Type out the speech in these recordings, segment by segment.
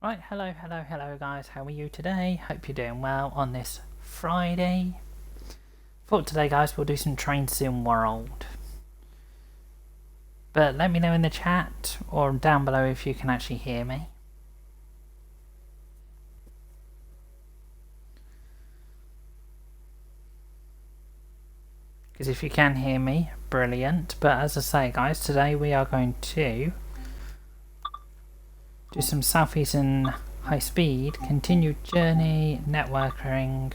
Right, hello guys, how are you today? Hope you're doing well on this Friday. For today guys, we'll do some Train Sim World. But let me know in the chat or down below if you can actually hear me. Because if you can hear me, brilliant. But as I say guys, today we are going to do some Southeastern high speed, continued journey, networking.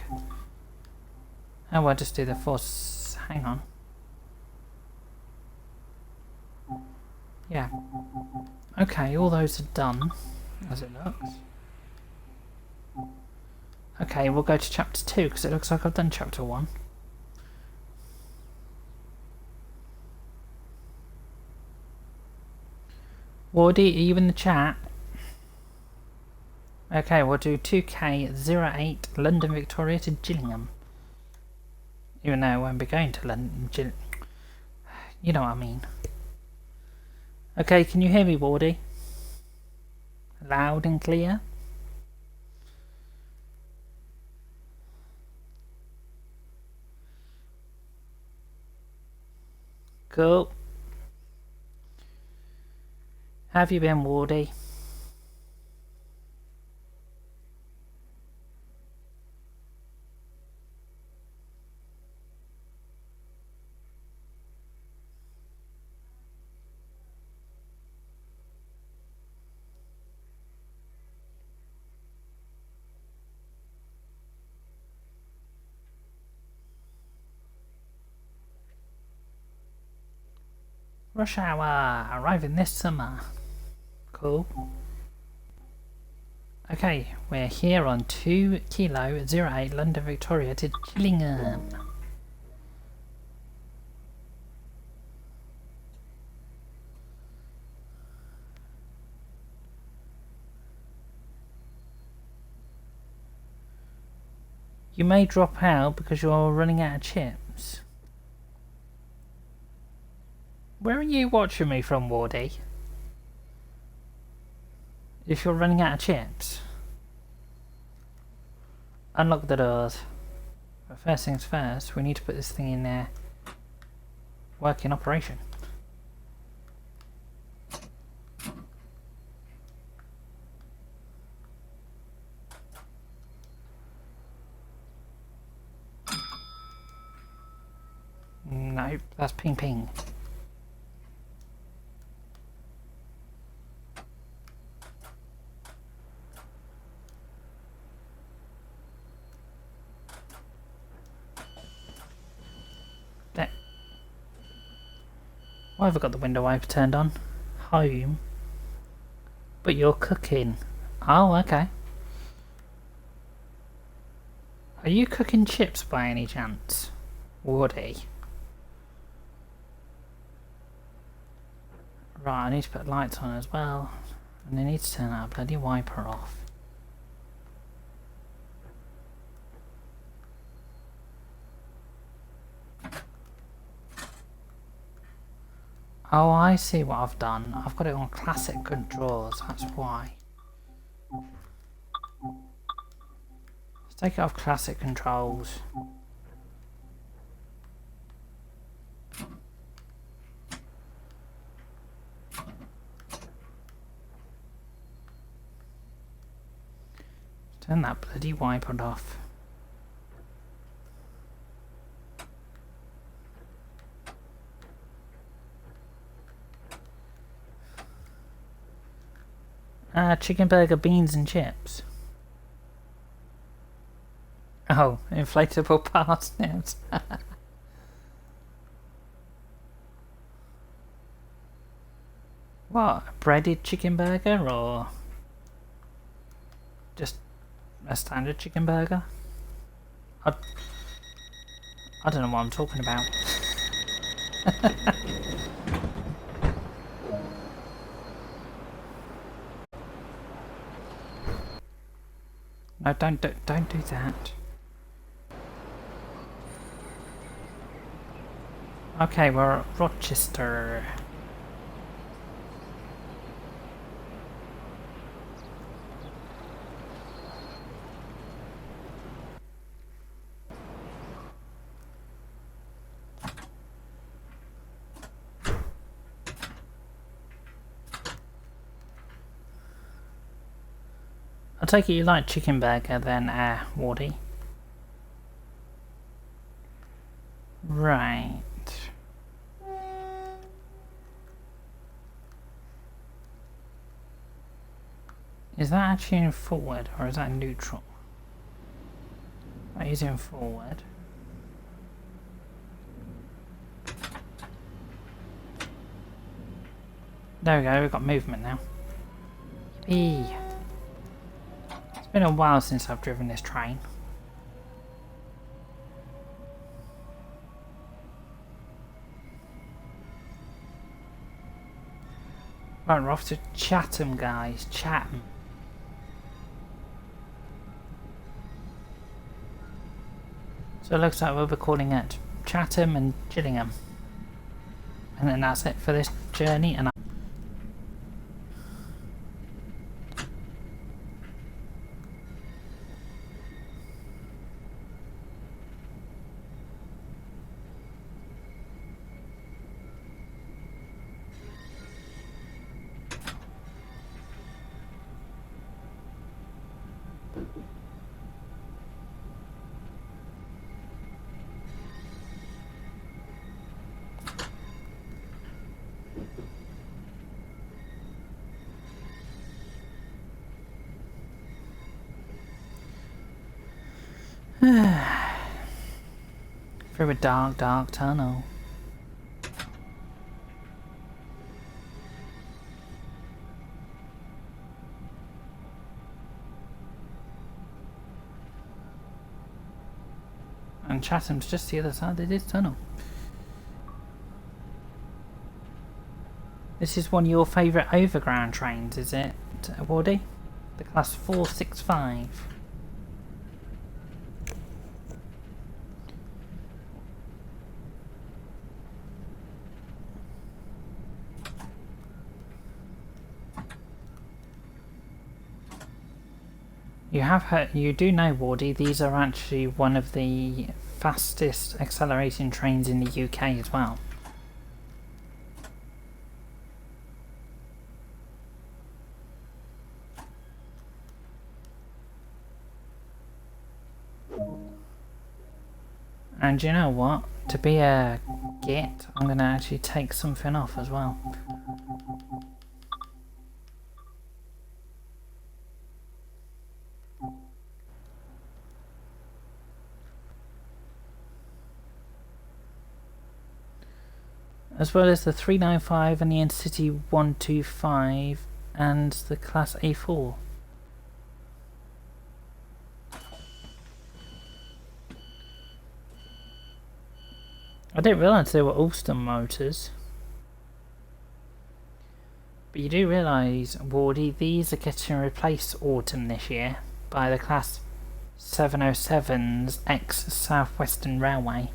Oh, we'll just do the force. Hang on. Yeah. Okay, all those are done, as it looks. Okay, we'll go to chapter 2 because it looks like I've done chapter 1. Wardy, are you in the chat? Okay, we'll do 2K08 London Victoria to Gillingham. Even though I won't be going to London, you know what I mean. Okay, can you hear me, Wardy? Loud and clear? Cool. How have you been, Wardy? Rush hour, arriving this summer. Cool. Okay, we're here on 2 Kilo 08 London Victoria to Gillingham. You may drop out because you're running out of chips. Where are you watching me from, Wardy? If you're running out of chips. Unlock the doors. But first things first, we need to put this thing in there. Working operation. Nope, that's ping ping. There. Why have I got the window wiper turned on? Home. But you're cooking. Oh, okay. Are you cooking chips by any chance, Woody? Right, I need to put lights on as well. And I need to turn that bloody wiper off. Oh, I see what I've done. I've got it on classic controls, that's why. Let's take it off classic controls. Turn that bloody wiper off. Chicken burger, beans and chips. Oh, inflatable parsnips. What, a breaded chicken burger or just a standard chicken burger? I don't know what I'm talking about. No, don't do that. Okay, we're at Rochester. I'll take it you like chicken burger then, Wardy. Right. Is that actually in forward or is that neutral? That is in forward. There we go, we've got movement now. Yippee! It's been a while since I've driven this train. Right, we're off to Chatham, guys. Chatham. So it looks like we'll be calling it Chatham and Gillingham. And then that's it for this journey. And through a dark, dark tunnel. And Chatham's just the other side of this tunnel. This is one of your favourite overground trains, is it, Wardy? The class 465. You do know, Wardy, these are actually one of the fastest accelerating trains in the UK as well. And you know what? To be a git, I'm going to actually take something off as well. As well as the 395 and the Intercity 125 and the Class A4. I didn't realise they were Alstom motors. But you do realise, Wardy, these are getting replaced autumn this year by the Class 707's ex-Southwestern Railway.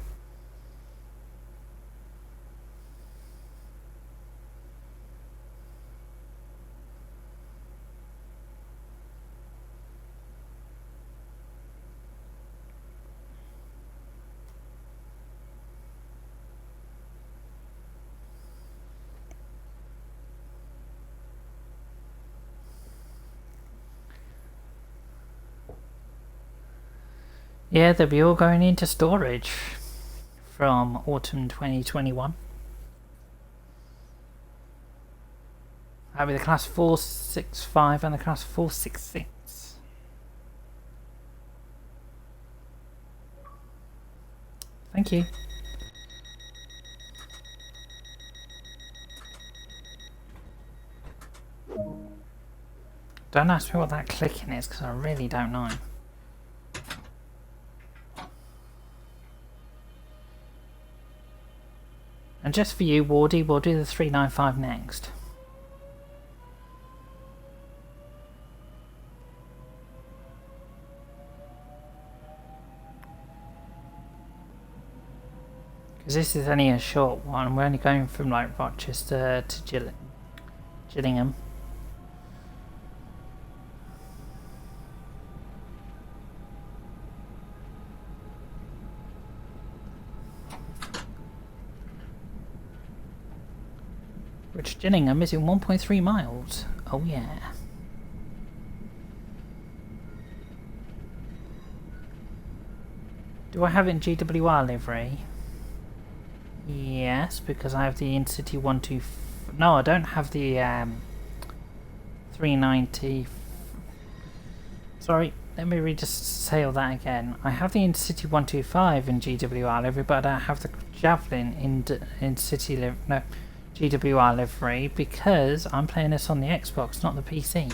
Yeah, they'll be all going into storage from autumn 2021. That'll be the class 465 and the class 466. Thank you. Don't ask me what that clicking is because I really don't know. And just for you, Wardy, we'll do the 395 next. Because this is only a short one. We're only going from like Rochester to Gillingham. Which Gillingham is in 1.3 miles. Oh yeah. Do I have it in GWR livery? Yes, because I have the Intercity 125. No, I don't have the 390. Sorry, let me just say all that again. I have the Intercity 125 in GWR livery, but I don't have the Javelin in GWR livery because I'm playing this on the Xbox, not the PC.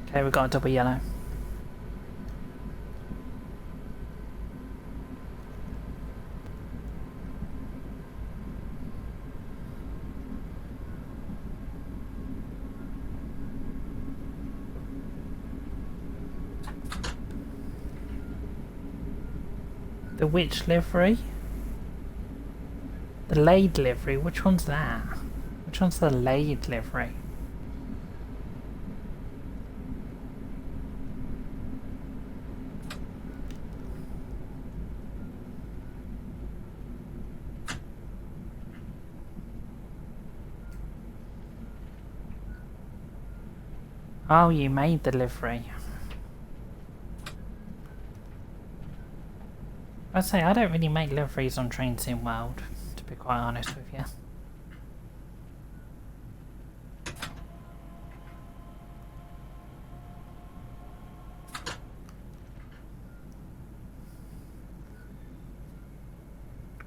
Okay, we've got a double yellow. The which livery? The Lade livery? Which one's that? Which one's the Lade livery? Oh, you made the livery. I'd say I don't really make liveries on Train Sim World, to be quite honest with you.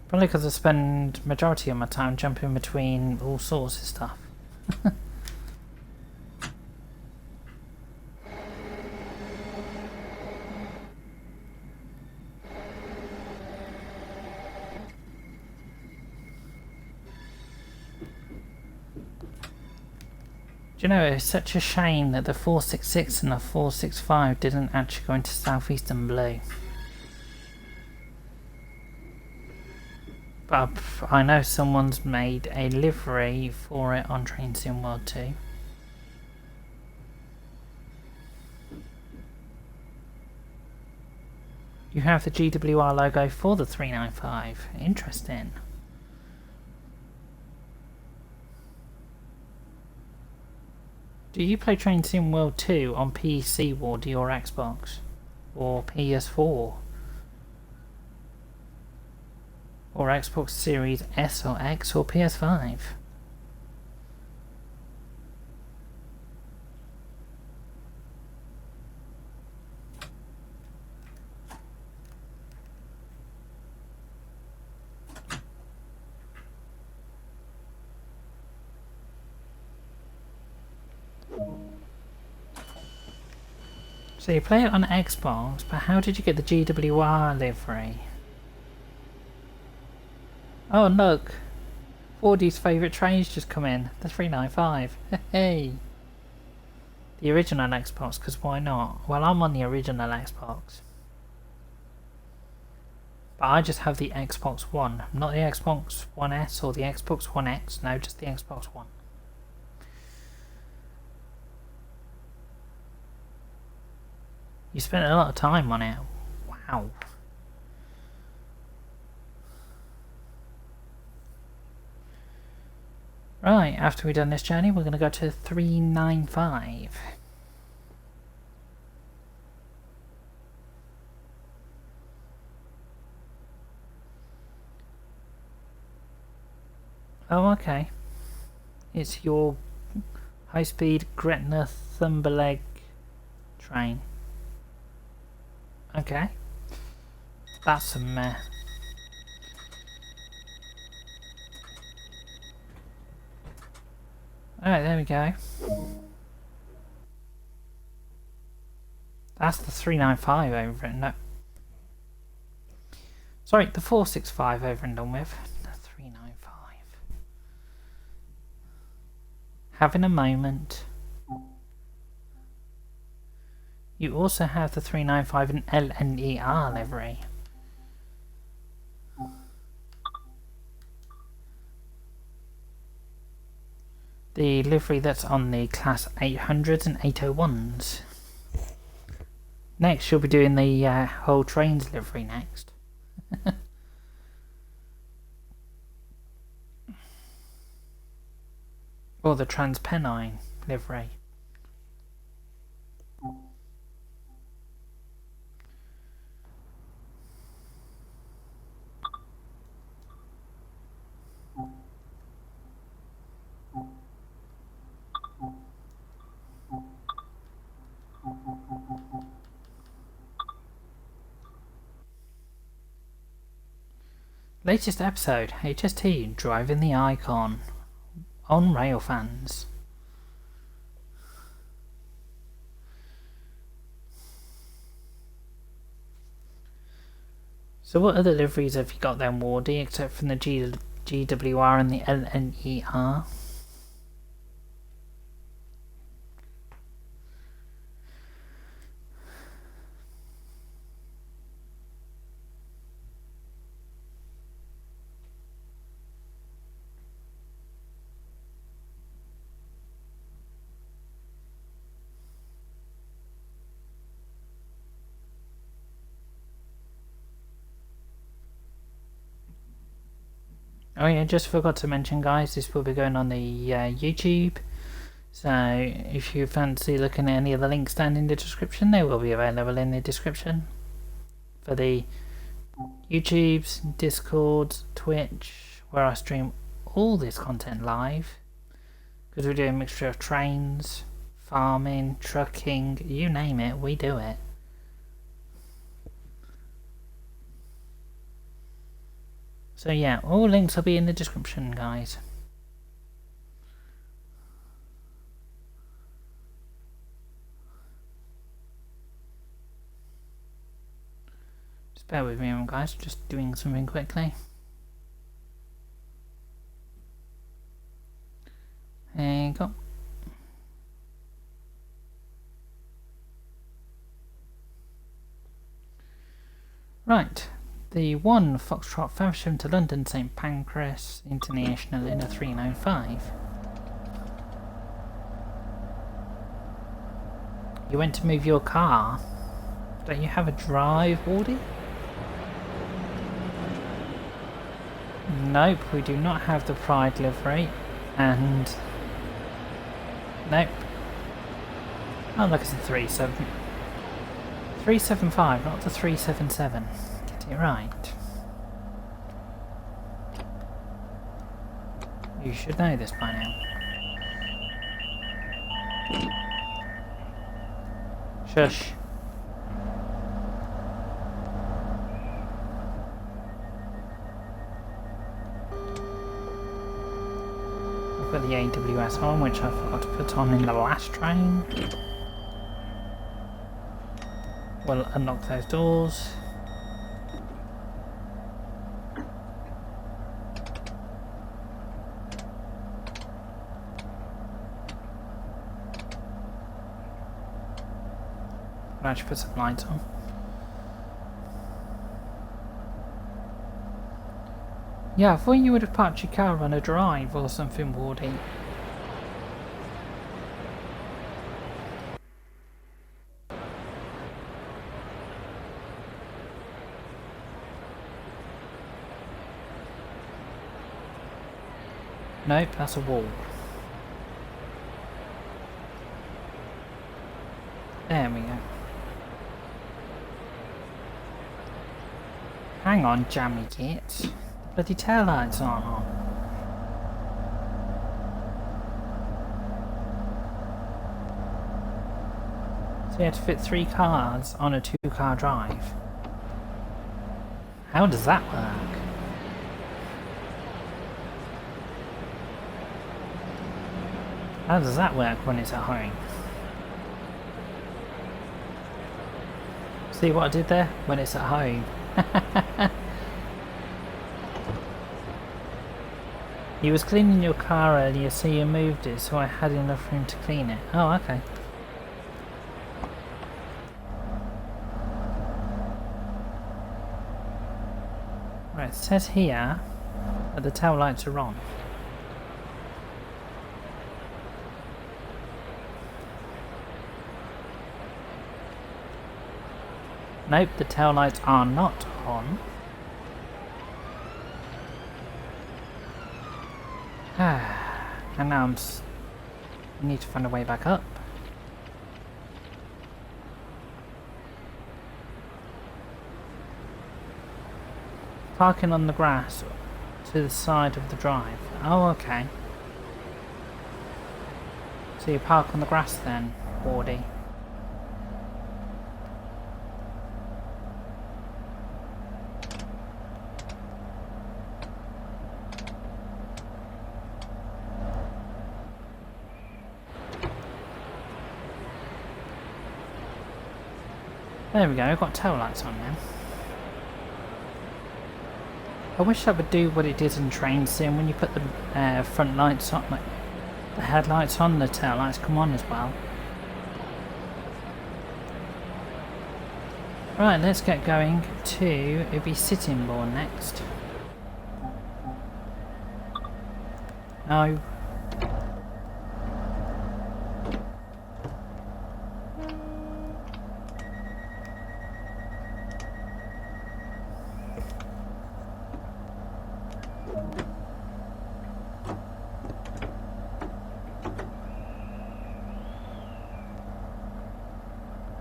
Probably because I spend majority of my time jumping between all sorts of stuff. Do you know, it's such a shame that the 466 and the 465 didn't actually go into Southeastern Blue. But I know someone's made a livery for it on Train Sim World 2. You have the GWR logo for the 395. Interesting. Do you play Train Sim World 2 on PC or do your Xbox? Or PS4? Or Xbox Series S or X or PS5? So you play it on Xbox, but how did you get the GWR livery? Oh look! 4D's favourite train's just come in, the 395. Hey! The original Xbox, because why not? Well, I'm on the original Xbox. But I just have the Xbox One, not the Xbox One S or the Xbox One X, no, just the Xbox One. You spent a lot of time on it. Wow. Right, after we've done this journey, we're going to go to 395. Oh, okay. It's your high-speed Gretna Thunberleg train. Okay. That's some Alright, there we go. That's the 395 over and no. Sorry, the 465 over and done with. The 395. Having a moment. You also have the 395 in LNER livery. the livery that's on the Class 800s and 801s. Next, she'll be doing the whole trains livery next. Or the Transpennine livery. Latest episode, HST driving the Icon. On rail fans. So what other liveries have you got then, Wardy, except from the GWR and the LNER? Oh yeah, just forgot to mention, guys, this will be going on the YouTube. So if you fancy looking at any of the links down in the description, they will be available in the description. For the YouTubes, Discords, Twitch, where I stream all this content live. Because we do a mixture of trains, farming, trucking, you name it, we do it. So yeah, all links will be in the description, guys. Just bear with me, guys, just doing something quickly. There you go. Right. The 1 Foxtrot Faversham to London St Pancras International in a 395. You went to move your car. Don't you have a drive, Wardy? Nope, we do not have the Pride livery. And... nope. Oh look, it's a 375, not the 377. Get it right. You should know this by now. Shush. I've got the AWS on, which I forgot to put on in the last train. We'll unlock those doors. I should put some lights on. Yeah, I thought you would have parked your car on a drive or something, Wardy. Nope, that's a wall. There we go. Hang on, jammy kit. The bloody taillights aren't on. So you had to fit 3 cars on a 2-car drive. How does that work? How does that work when it's at home? See what I did there? When it's at home. You was cleaning your car earlier, so you moved it, so I had enough room to clean it. Oh, okay. Right, it says here that the tail lights are on. Nope, the tail lights are not on. And now I need to find a way back up. Parking on the grass to the side of the drive. Oh, okay. So you park on the grass then, Wardy. There we go, I've got tail lights on now. I wish that would do what it did in Train Sim when you put the front lights on, like the headlights on, the tail lights come on as well. Right, let's get going to, it'll be Sittingbourne next. No.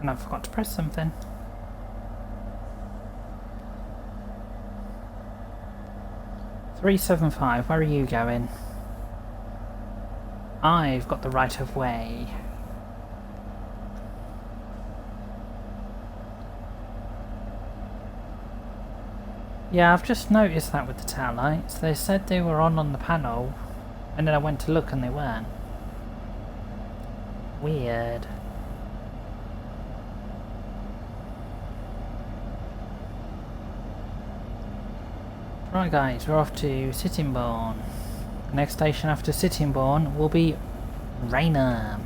And I forgot to press something. $375, where are you going? I've got the right of way. Yeah, I've just noticed that with the tail lights. They said they were on the panel, and then I went to look and they weren't. Weird. Right guys, we're off to Sittingbourne. The next station after Sittingbourne will be Raynham.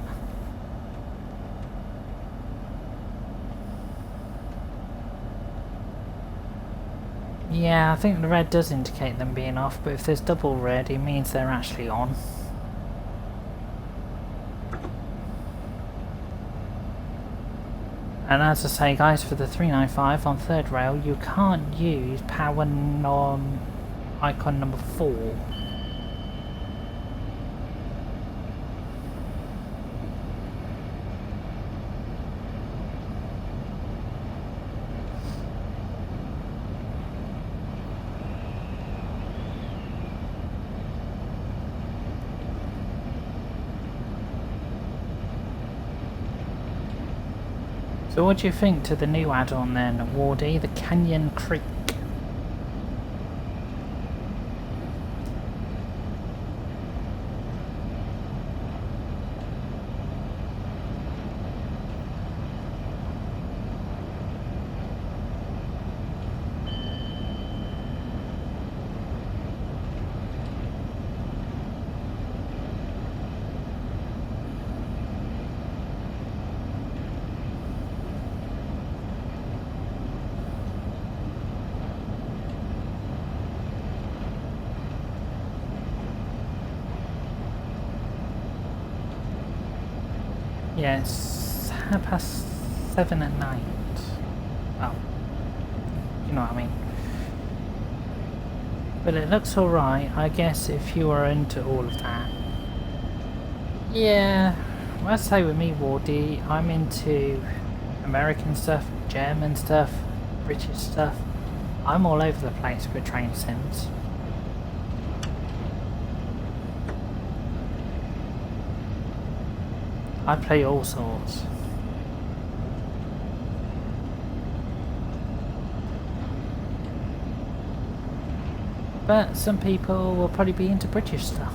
Yeah, I think the red does indicate them being off, but if there's double red it means they're actually on. And as I say guys, for the 395 on third rail you can't use power icon number 4. So what do you think to the new add-on then, Wardy, the Canyon Creek? Yeah, it's 7:30 at night. Well, you know what I mean. But it looks alright, I guess, if you are into all of that. Yeah, well, I say with me, Wardy, I'm into American stuff, German stuff, British stuff. I'm all over the place with train sims. I play all sorts. But some people will probably be into British stuff.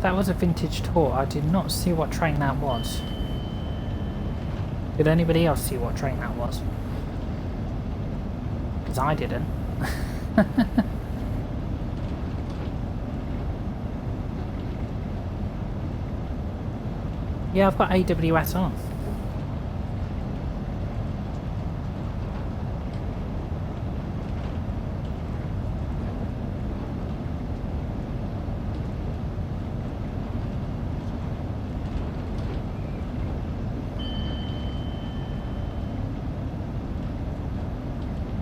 That was a vintage tour. I did not see what train that was. Did anybody else see what train that was? Because I didn't. Yeah, I've got AWS on.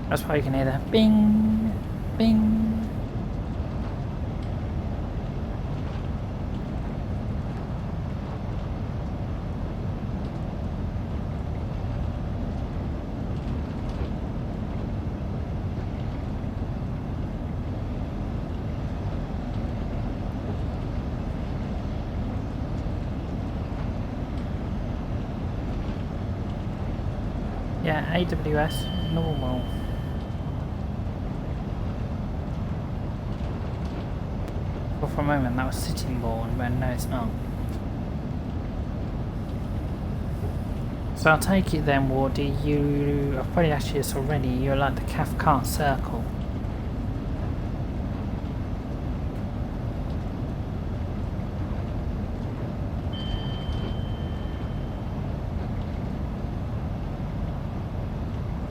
That's why you can hear the bing, bing. Yeah, AWS, normal. Well, for a moment that was sitting born, but no it's not. So I'll take it then, Wardy, I've probably asked you this already, you're like the Cathcart Circle.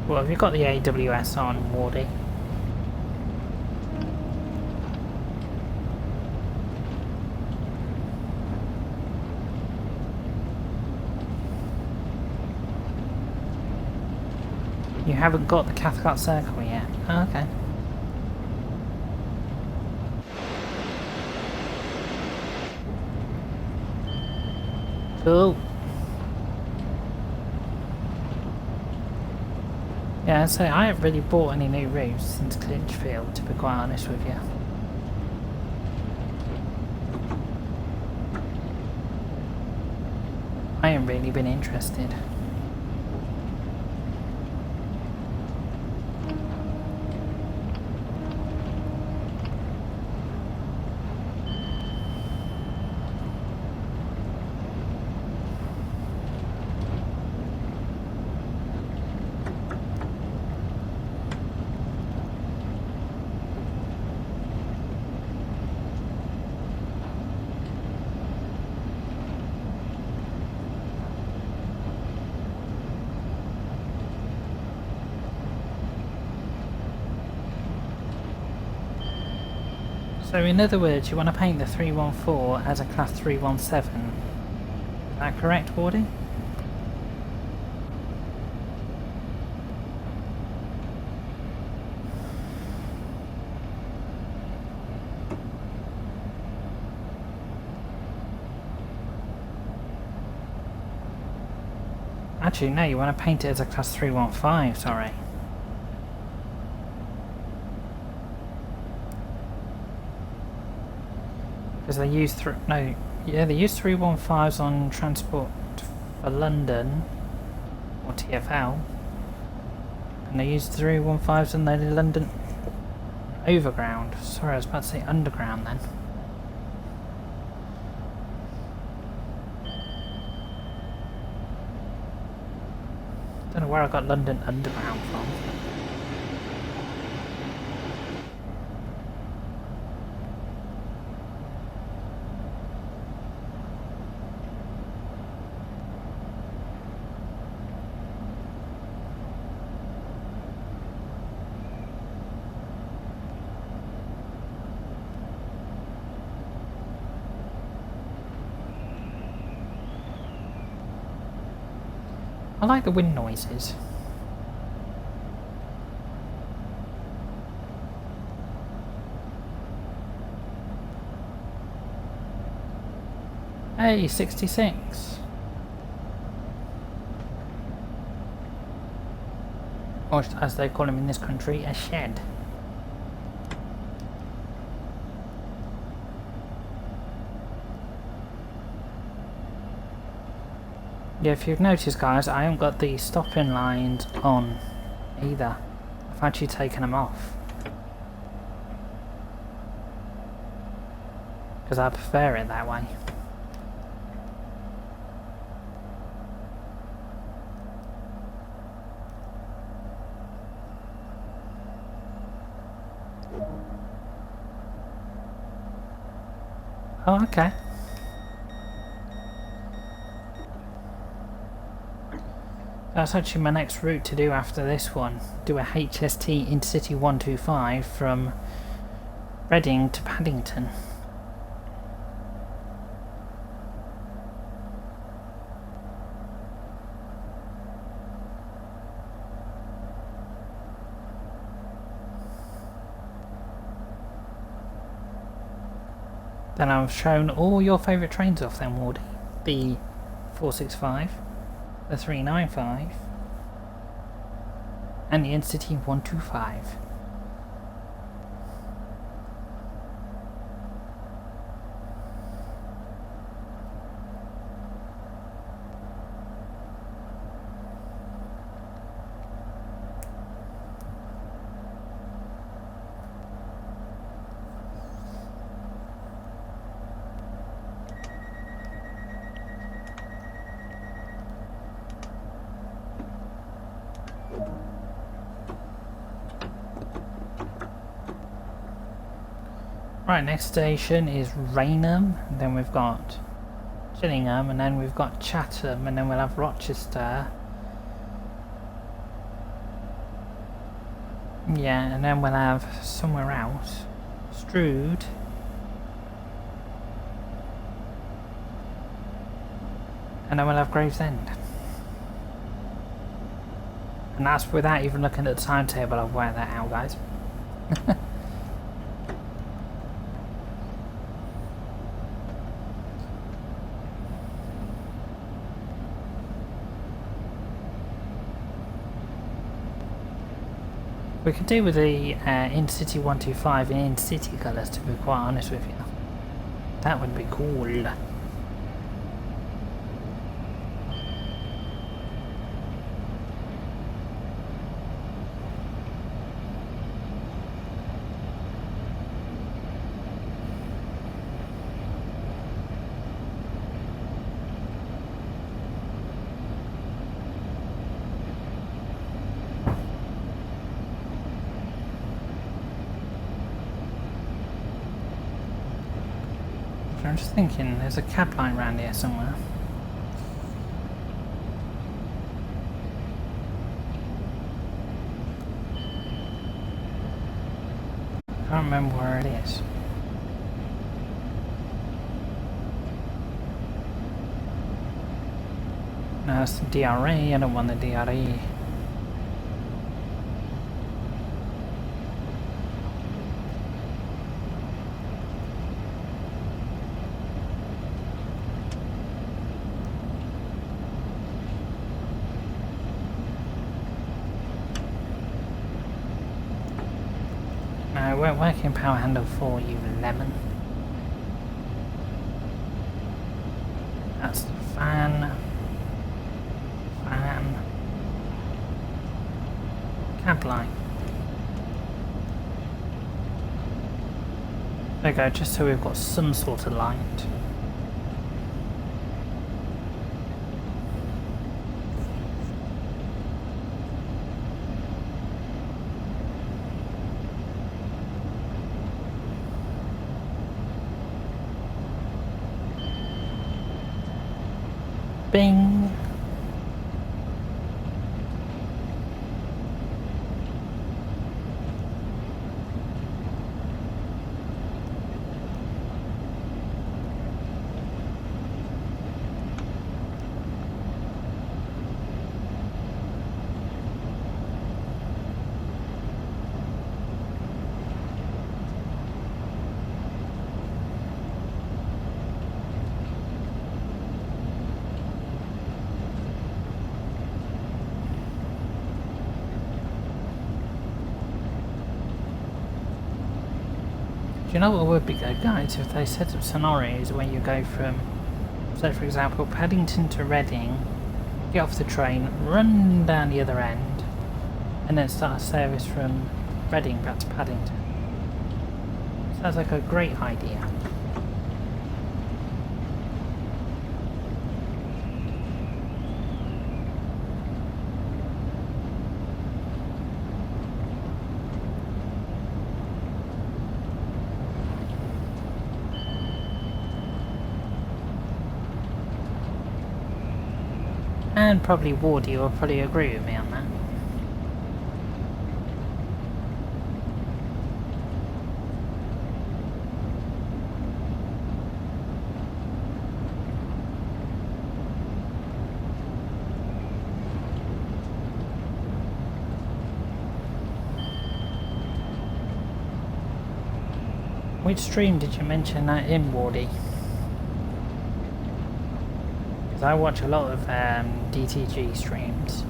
Well, have you got the AWS on, Wardy? You haven't got the Cathcart Circle yet? Oh, okay. Cool. Yeah, so I haven't really bought any new routes since Clinchfield, to be quite honest with you. I haven't really been interested. So in other words, you want to paint the 314 as a class 317. Is that correct, Wardy? Actually, no, you want to paint it as a class 315, sorry. Because they use they use 315s on transport for London or TfL, and they use 315s on the London Overground. Sorry, I was about to say Underground then. Don't know where I got London Underground from. I like the wind noises. Hey, 66. Or as they call them in this country, a shed. Yeah, if you've noticed guys, I haven't got the stopping lines on either. I've actually taken them off. Because I prefer it that way. Oh, okay. That's actually my next route to do after this one. Do a HST Intercity 125 from Reading to Paddington. Then I've shown all your favourite trains off then, Wardy. The 465, the 395, and the Intercity 125. Right, next station is Rainham, and then we've got Gillingham, and then we've got Chatham, and then we'll have Rochester. Yeah, and then we'll have somewhere else. Strood. And then we'll have Gravesend. And that's without even looking at the timetable. I've worked that out, guys. We could do with the Intercity 125 in Intercity colours, to be quite honest with you. That would be cool. I'm just thinking, there's a cab line around here somewhere. I can't remember where it is. No, it's the DRE, I don't want the DRE. No, it won't work in power handle 4, you lemon. That's the fan. Cab line. There we go, just so we've got some sort of light. Bing! Do you know what would be good, guys, if they set up scenarios where you go from, say for example, Paddington to Reading, get off the train, run down the other end, and then start a service from Reading back to Paddington. Sounds like a great idea. And probably Wardy will probably agree with me on that. Which stream did you mention that in, Wardy? Because I watch a lot of DTG streams.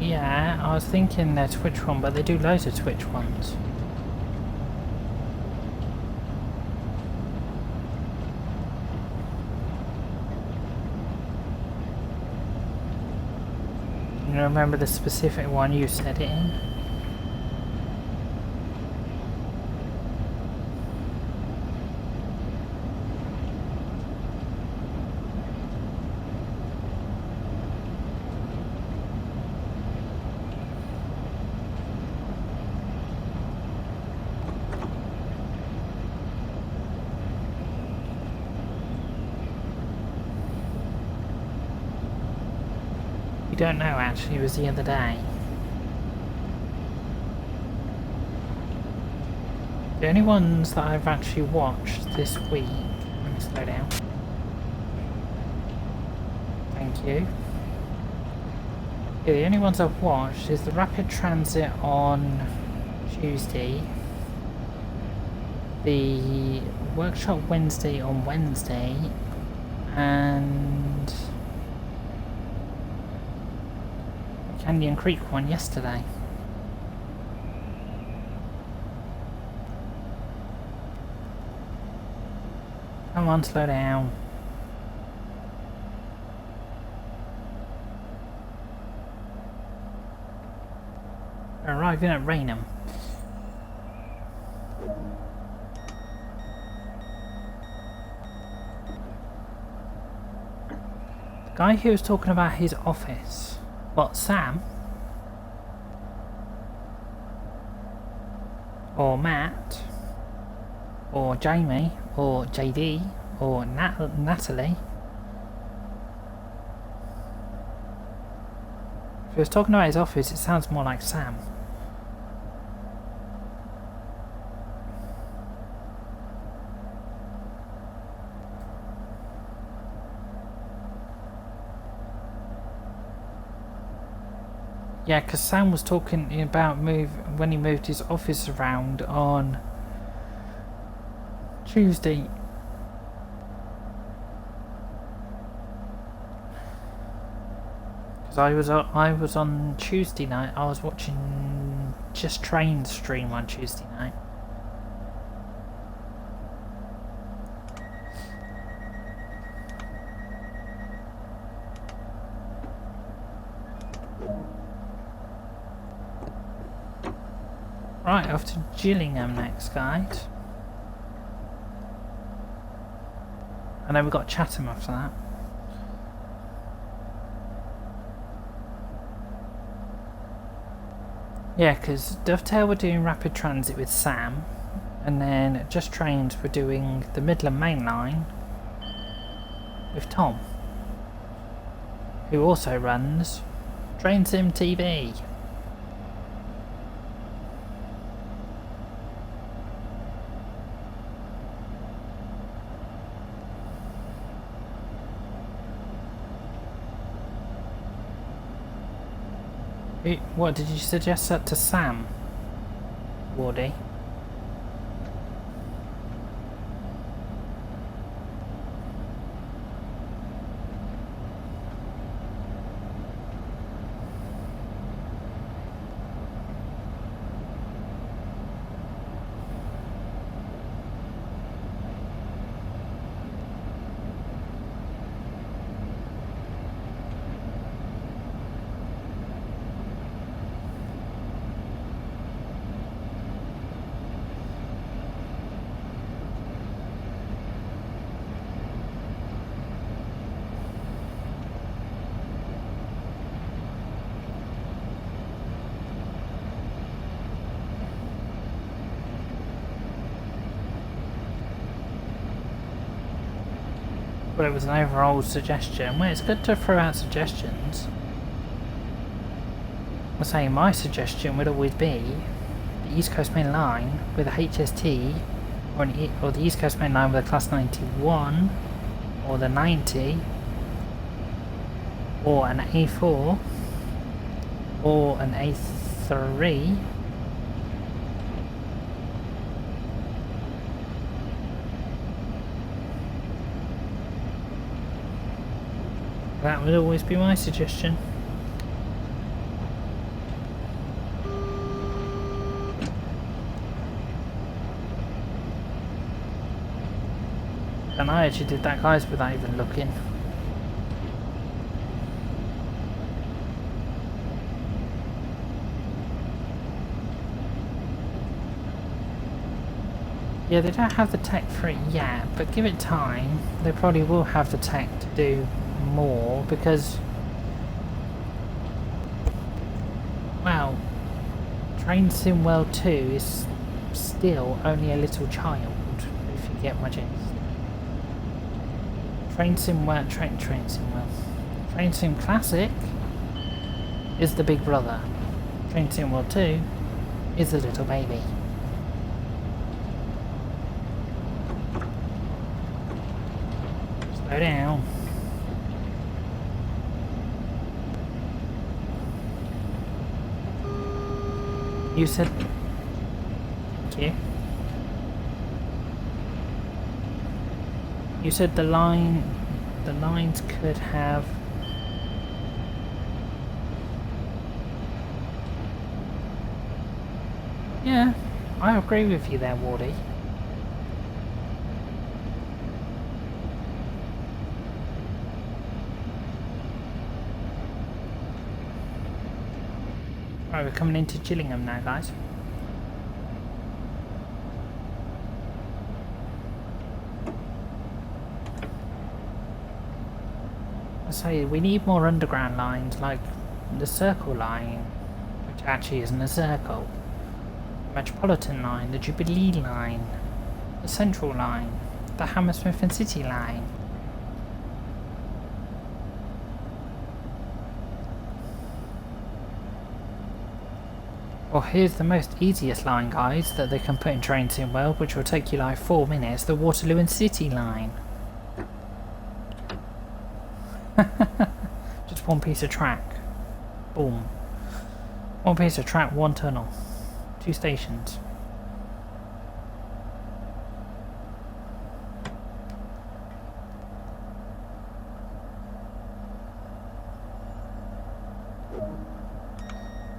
Yeah, I was thinking their Twitch one, but they do loads of Twitch ones. You remember the specific one you said it in? Don't know actually, it was the other day. The only ones that I've actually watched this week, let me slow down. Thank you. Yeah, the only ones I've watched is the Rapid Transit on Tuesday, the Workshop Wednesday on Wednesday, and Canyon Creek one yesterday. Come on, slow down. We're arriving at Raynham. The guy who was talking about his office. What, Sam? Or Matt? Or Jamie? Or JD? Or Natalie? If he was talking about his office, it sounds more like Sam. Yeah, because Sam was talking about when he moved his office around on Tuesday. Because I was on Tuesday night. I was watching Just Train's stream on Tuesday night. Right, off to Gillingham next, guys. And then we've got Chatham after that. Yeah, because Dovetail were doing Rapid Transit with Sam, and then Just Trains were doing the Midland Main Line with Tom, who also runs Train Sim TV. What did you suggest that to Sam, Wardy? But it was an overall suggestion. Well, it's good to throw out suggestions. I'm saying my suggestion would always be the East Coast Main Line with a HST, or the East Coast Main Line with a Class 91, or the 90, or an A4, or an A3. That would always be my suggestion. And I actually did that, guys, without even looking. Yeah, they don't have the tech for it yet, but give it time. They probably will have the tech to do more, because, well, Train Sim World 2 is still only a little child, if you get my gist. Train Sim World, Train Sim World. Train Sim Classic is the big brother. Train Sim World 2 is the little baby. Slow down. You said... Thank you. You said the lines could have... Yeah, I agree with you there, Wardy. Right, we're coming into Gillingham now, guys. I say we need more underground lines, like the Circle line, which actually isn't a circle. The Metropolitan line, the Jubilee line, the Central line, the Hammersmith and City line. Well, here's the most easiest line, guys, that they can put in Train Sim World, which will take you like 4 minutes, the Waterloo and City line. Just one piece of track. Boom. One piece of track, one tunnel. 2 stations.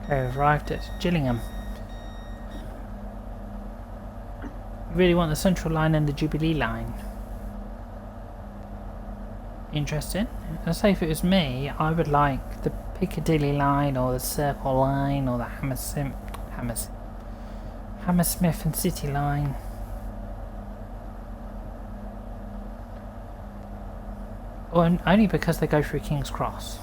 Okay, we've arrived at Gillingham. You really want the Central line and the Jubilee line? Interesting. I'd say if it was me, I would like the Piccadilly line or the Circle line or the Hammersmith and City line. Or only because they go through King's Cross.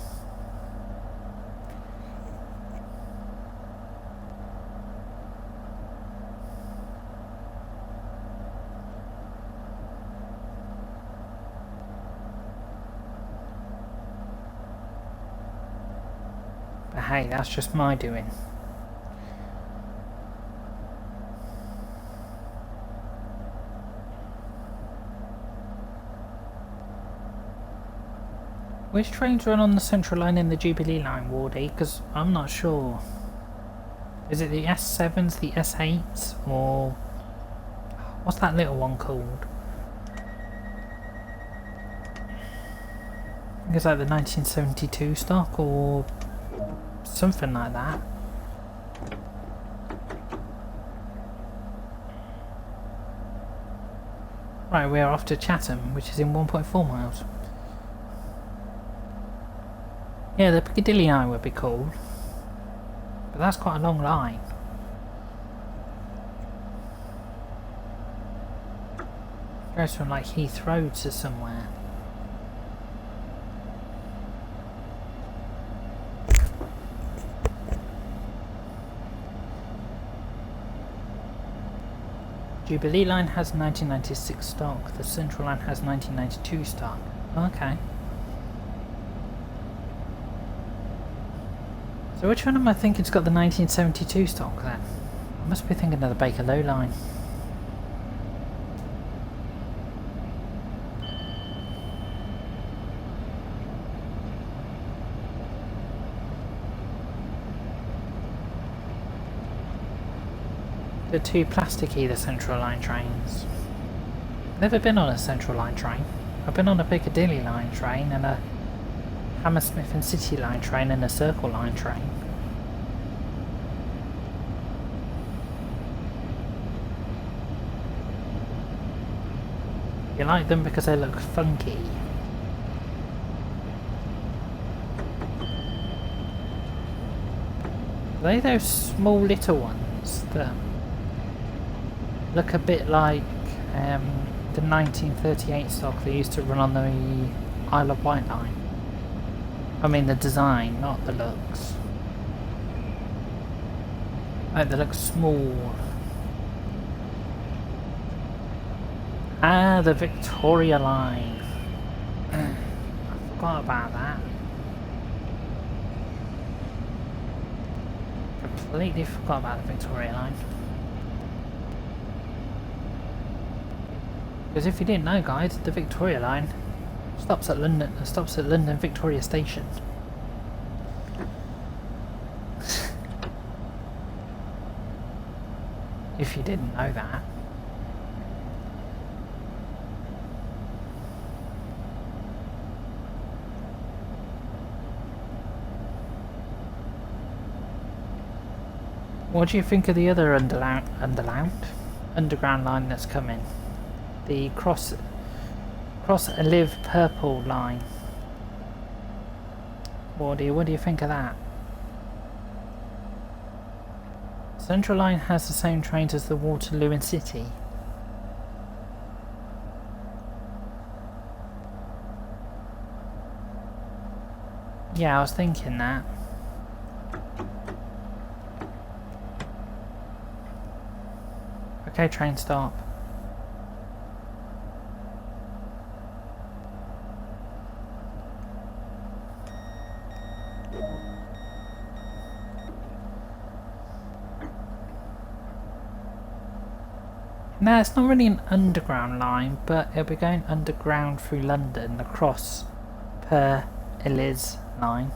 But hey, that's just my doing. Which trains run on the Central line and the Jubilee line, Wardy? Because I'm not sure. Is it the S7s, the S8s, or... what's that little one called? I think it's like the 1972 stock, or something like that. Right, we're off to Chatham, which is in 1.4 miles. Yeah, the Piccadilly line would be cool, but that's quite a long line. It goes from like Heathrow to somewhere. Jubilee line has 1996 stock, the Central line has 1992 stock. Okay. So which one am I thinking's got the 1972 stock then? I must be thinking of the Bakerloo line. They're too plasticky, the Central Line trains. Never been on a Central Line train. I've been on a Piccadilly Line train and a Hammersmith and City Line train and a Circle Line train. You like them because they look funky. Are they those small little ones that look a bit like the 1938 stock they used to run on the Isle of Wight line? I mean the design, not the looks. Like they look small. Ah, the Victoria line. I forgot about that. Completely forgot about the Victoria line. Because if you didn't know, guys, the Victoria line stops at London Victoria Station. If you didn't know that. What do you think of the other underground line that's coming? The Cross Live Purple line. What do you think of that? Central Line has the same trains as the Waterloo and City. Yeah, I was thinking that. Okay, train stop. No, it's not really an underground line, but it'll be going underground through London, across per Eliz line.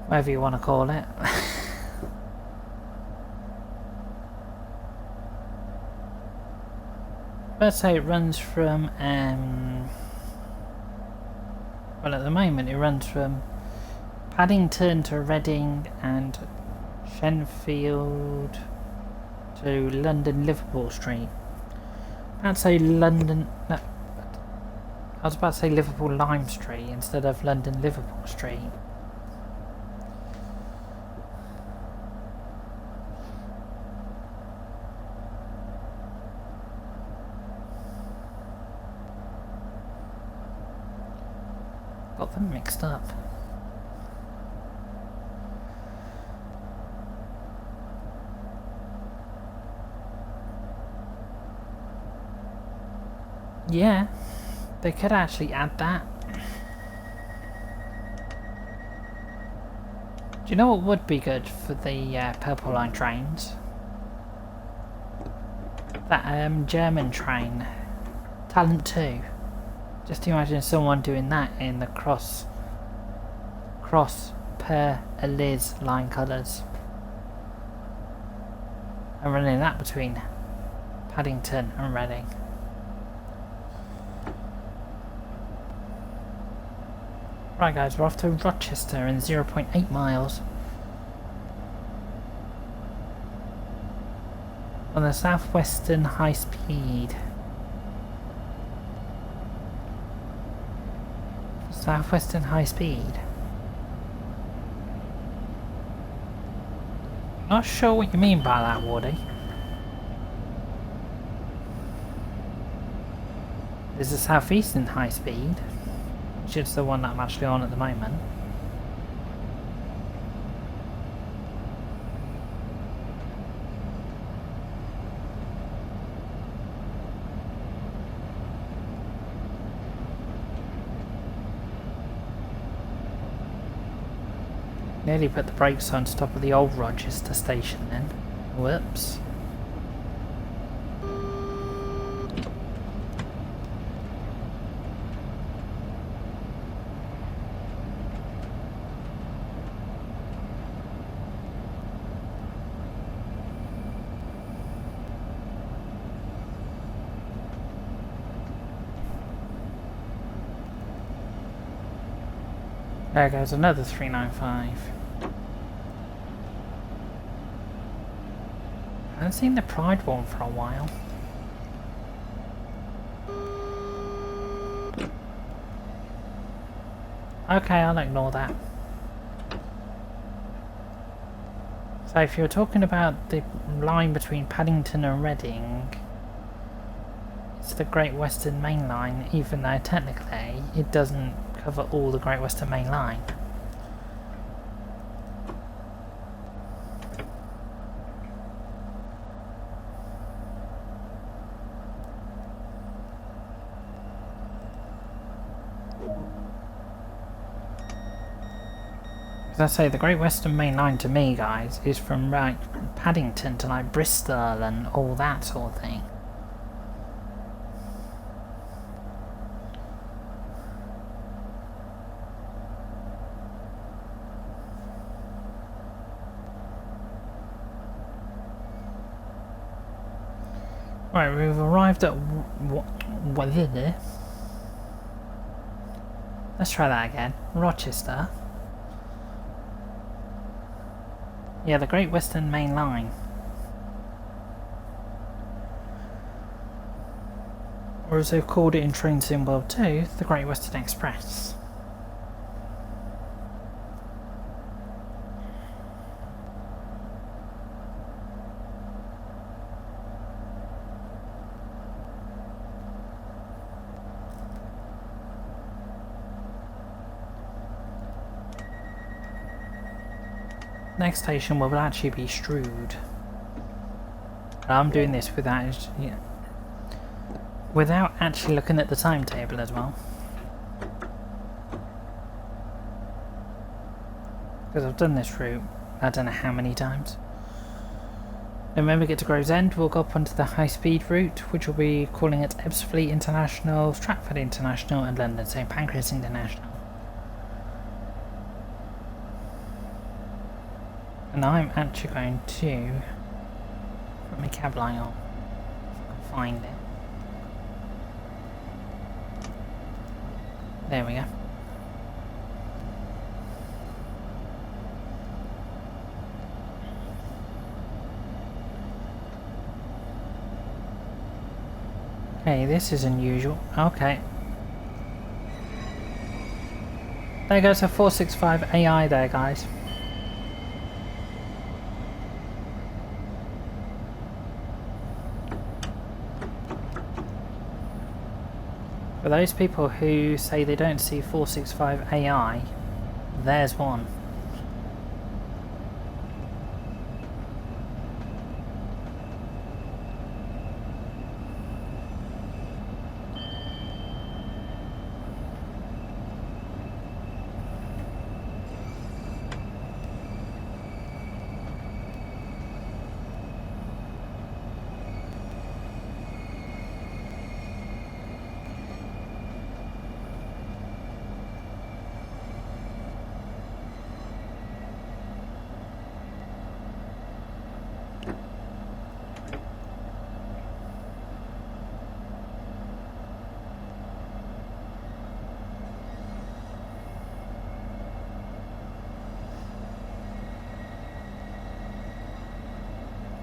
Whatever you want to call it. Let's say it runs from, well at the moment it runs from Paddington to Reading and Shenfield to London Liverpool Street. I'd say London, no, I was about to say Liverpool Lime Street instead of London Liverpool Street. Got them mixed up. Yeah, they could actually add that. Do you know what would be good for the Purple Line trains? That German train, Talent 2. Just imagine someone doing that in the cross per Eliz line colours. And running that between Paddington and Reading. Right guys, we're off to Rochester in 0.8 miles. On the Southwestern High Speed. Southwestern High Speed. Not sure what you mean by that, Wardy. There's a Southeastern High Speed, which is the one that I'm actually on at the moment. Nearly put the brakes on top of the old Rochester station then. Whoops. There goes another 395. I haven't seen the Pride one for a while. Okay, I'll ignore that. So if you're talking about the line between Paddington and Reading, it's the Great Western Main Line, even though technically it doesn't cover all the Great Western Main Line. As I say, the Great Western Main Line to me, guys, is from like Paddington to like Bristol and all that sort of thing. Right, we've arrived at what is it? Let's try that again. Rochester. Yeah, the Great Western Main Line. Or as they've called it in Train Sim World 2, the Great Western Express. Next station will actually be Strood. I'm doing this without actually looking at the timetable as well, because I've done this route I don't know how many times. Then when we get to Gravesend, we'll go up onto the high-speed route, which will be calling at Ebbsfleet International, Stratford International and London St Pancras International. And I'm actually going to put my cab light on, if I can find it. There we go. Okay, this is unusual. Okay. There goes a 465 AI there, guys. For those people who say they don't see 465 AI, there's one.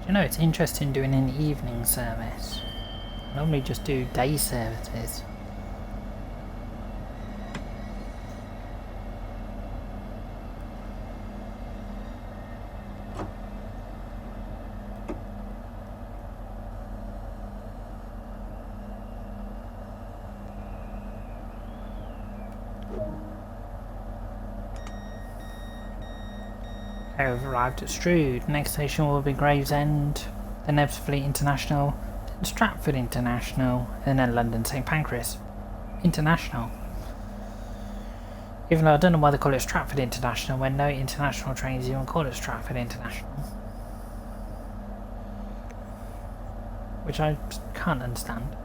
You know, it's interesting doing an evening service. I normally just do day services. Okay, we've arrived at Strood. Next station will be Gravesend, then Ebbsfleet International, then Stratford International, and then London St Pancras International. Even though I don't know why they call it Stratford International when no international trains even call it Stratford International. Which I can't understand.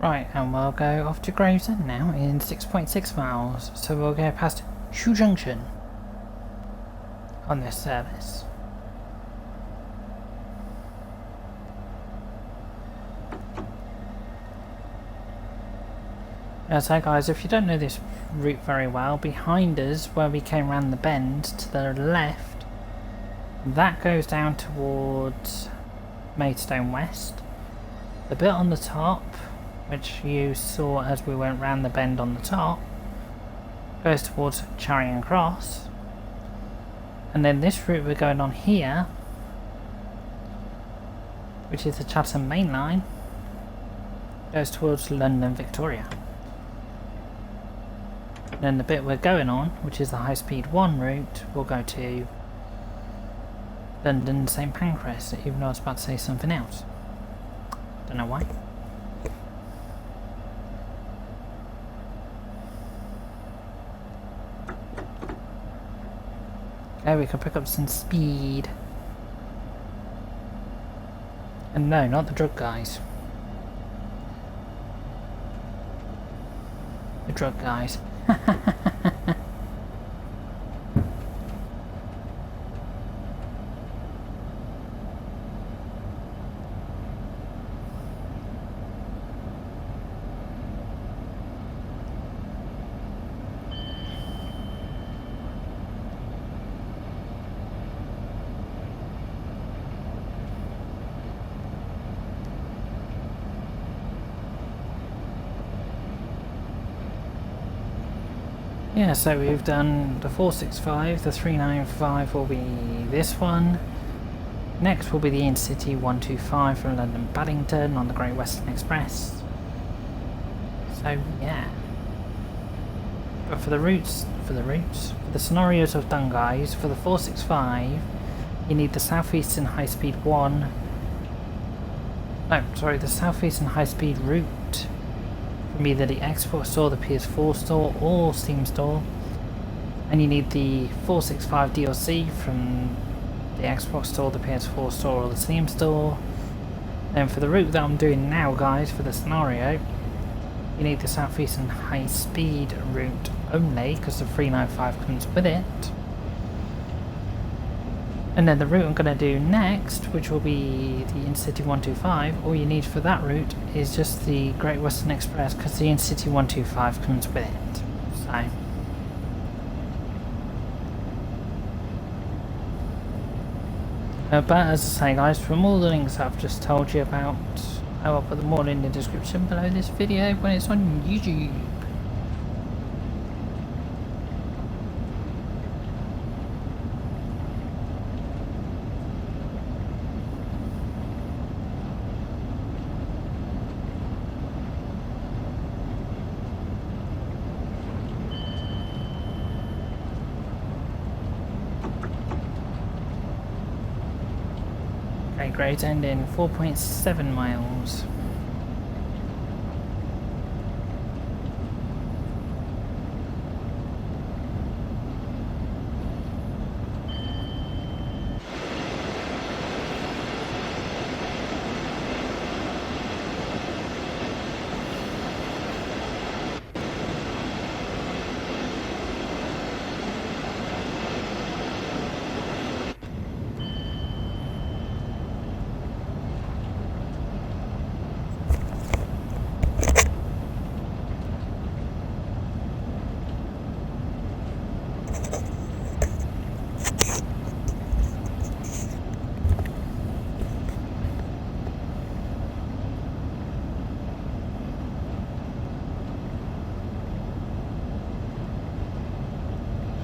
Right, and we'll go off to Gravesend now in 6.6 miles, so we'll go past Shoe Junction on this service. So guys, if you don't know this route very well, behind us where we came around the bend to the left, that goes down towards Maidstone West. The bit on the top, which you saw as we went round the bend on the top, goes towards Charing Cross. And then this route we're going on here, which is the Chatham Main Line, goes towards London Victoria. And then the bit we're going on, which is the High Speed 1 route, will go to London St Pancras, even though I was about to say something else. Don't know why. Okay, we can pick up some speed. And no, not the drug guys. The drug guys. Yeah, so we've done the 465, the 395 will be this one. Next will be the Intercity 125 from London Paddington on the Great Western Express. So yeah. But for the scenarios I've done, guys, for the 465 you need the Southeastern High Speed 1. No, sorry, the Southeastern High Speed route from either the Xbox store, the PS4 store, or Steam store, and you need the 465 DLC from the Xbox store, the PS4 store, or the Steam store. Then for the route that I'm doing now, guys, for the scenario, you need the Southeastern High Speed route only, because the 395 comes with it. And then the route I'm going to do next, which will be the Intercity 125, all you need for that route is just the Great Western Express, because the Intercity 125 comes with it. So but as I say, guys, from all the links I've just told you about, I will put them all in the description below this video when it's on YouTube. Gravesend in 4.7 miles.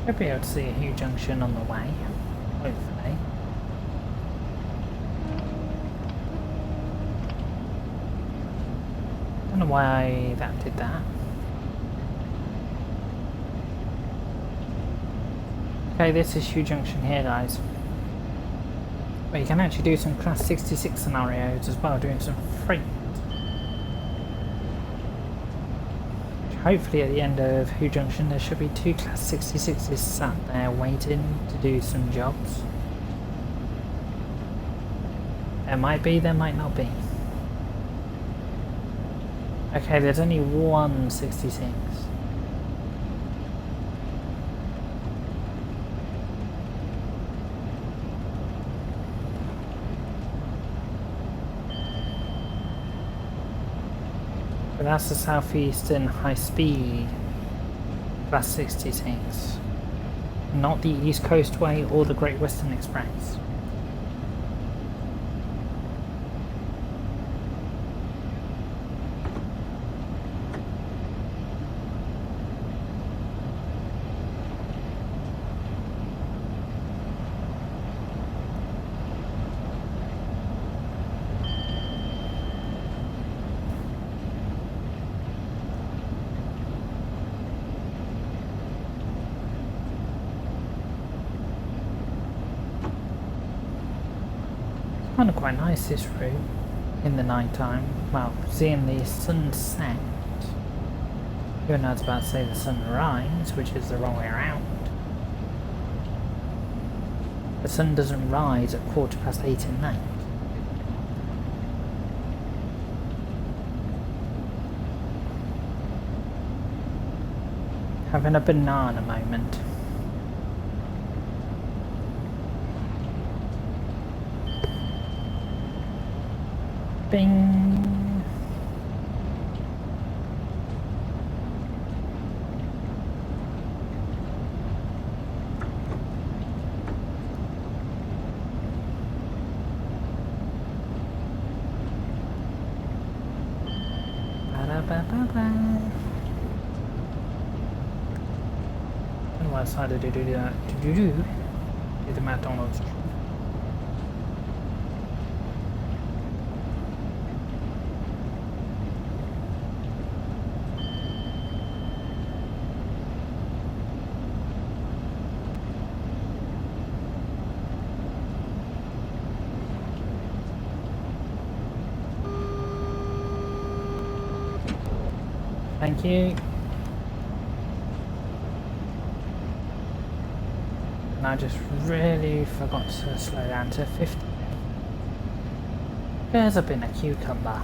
Should be able to see a Hugh Junction on the way, hopefully. Don't know why that did that. Okay, this is Hugh Junction here, guys. But you can actually do some Class 66 scenarios as well, doing some freight. Hopefully at the end of Hugh Junction there should be 2 Class 66s sat there waiting to do some jobs. There might be, there might not be. Okay, there's only one 66. But that's the Southeastern High Speed Class 66, not the East Coast Way or the Great Western Express. Kind of quite nice this route in the night time. Well, seeing the sunset, even though I was about to say the sunrise, which is the wrong way around. The sun doesn't rise at 8:15 at night. Having a banana moment. Bing! Ba-da-ba-ba-ba. I don't know why I decided to do that. Do the McDonald's. Thank you. And I just really forgot to slow down to 50. There's a bin of cucumber.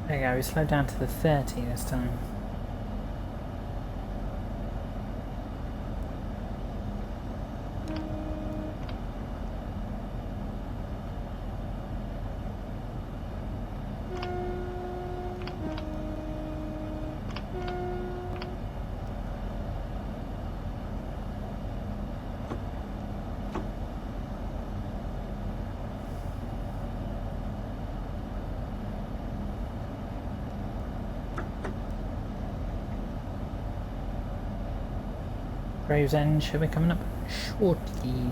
There you go, we slowed down to the 30 this time. Gravesend should be coming up shortly.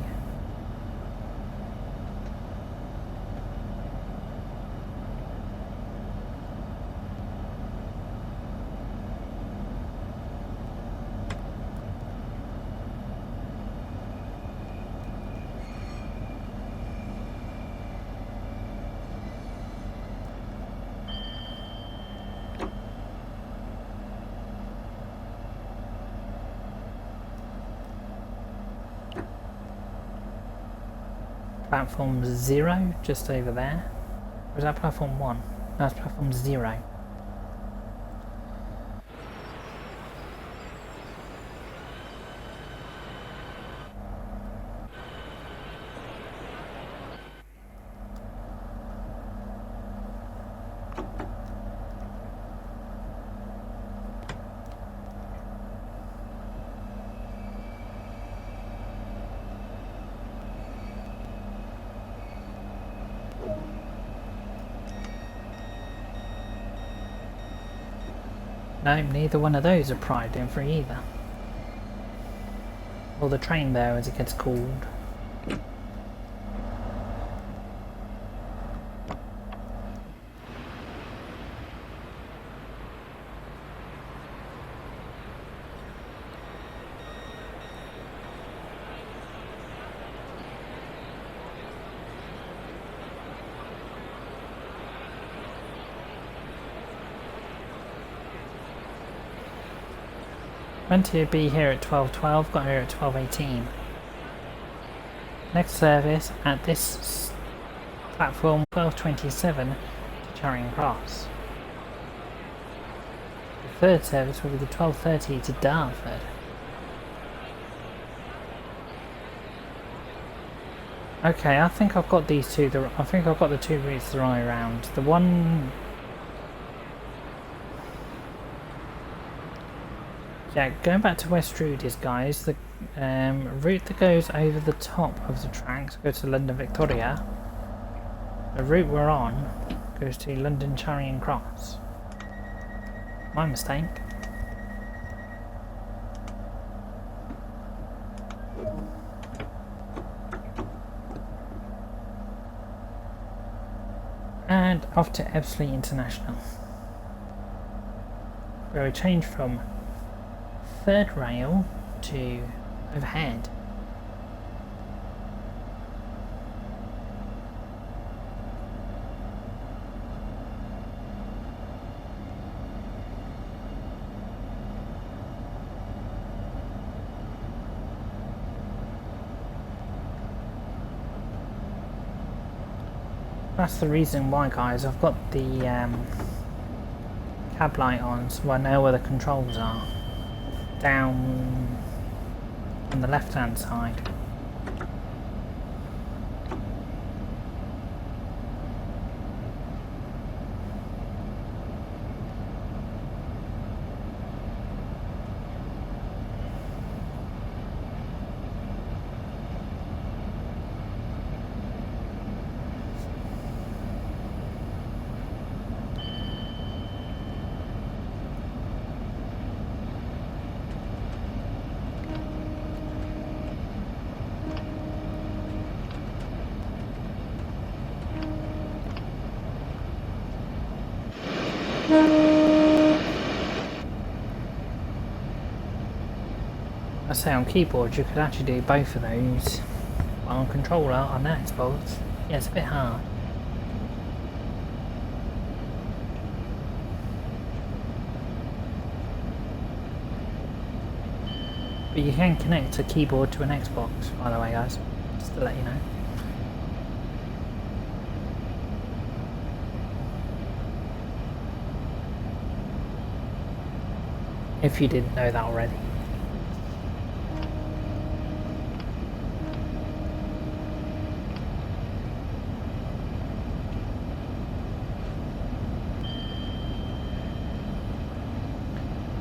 Platform 0, just over there. Or is that platform 1? No, that's platform 0. No, neither one of those are private in free either. Or the train there as it gets called. Meant to be here at 12:12, got here at 12:18. Next service at this platform 12:27 to Charing Cross. The third service will be the 12:30 to Dartford. Okay, I think I've got these two. I think I've got the two routes the right around. The one. Yeah, going back to West Rudies, guys, the route that goes over the top of the tracks goes to London Victoria. The route we're on goes to London Charing Cross. My mistake. And off to Ebbsfleet International, where we change from third rail to overhead. That's the reason why, guys, I've got the cab light on so I know where the controls are. Down on the left hand side. I say on keyboard you could actually do both of those, but on controller on the Xbox, yeah, it's a bit hard. But you can connect a keyboard to an Xbox, by the way, guys, just to let you know. If you didn't know that already.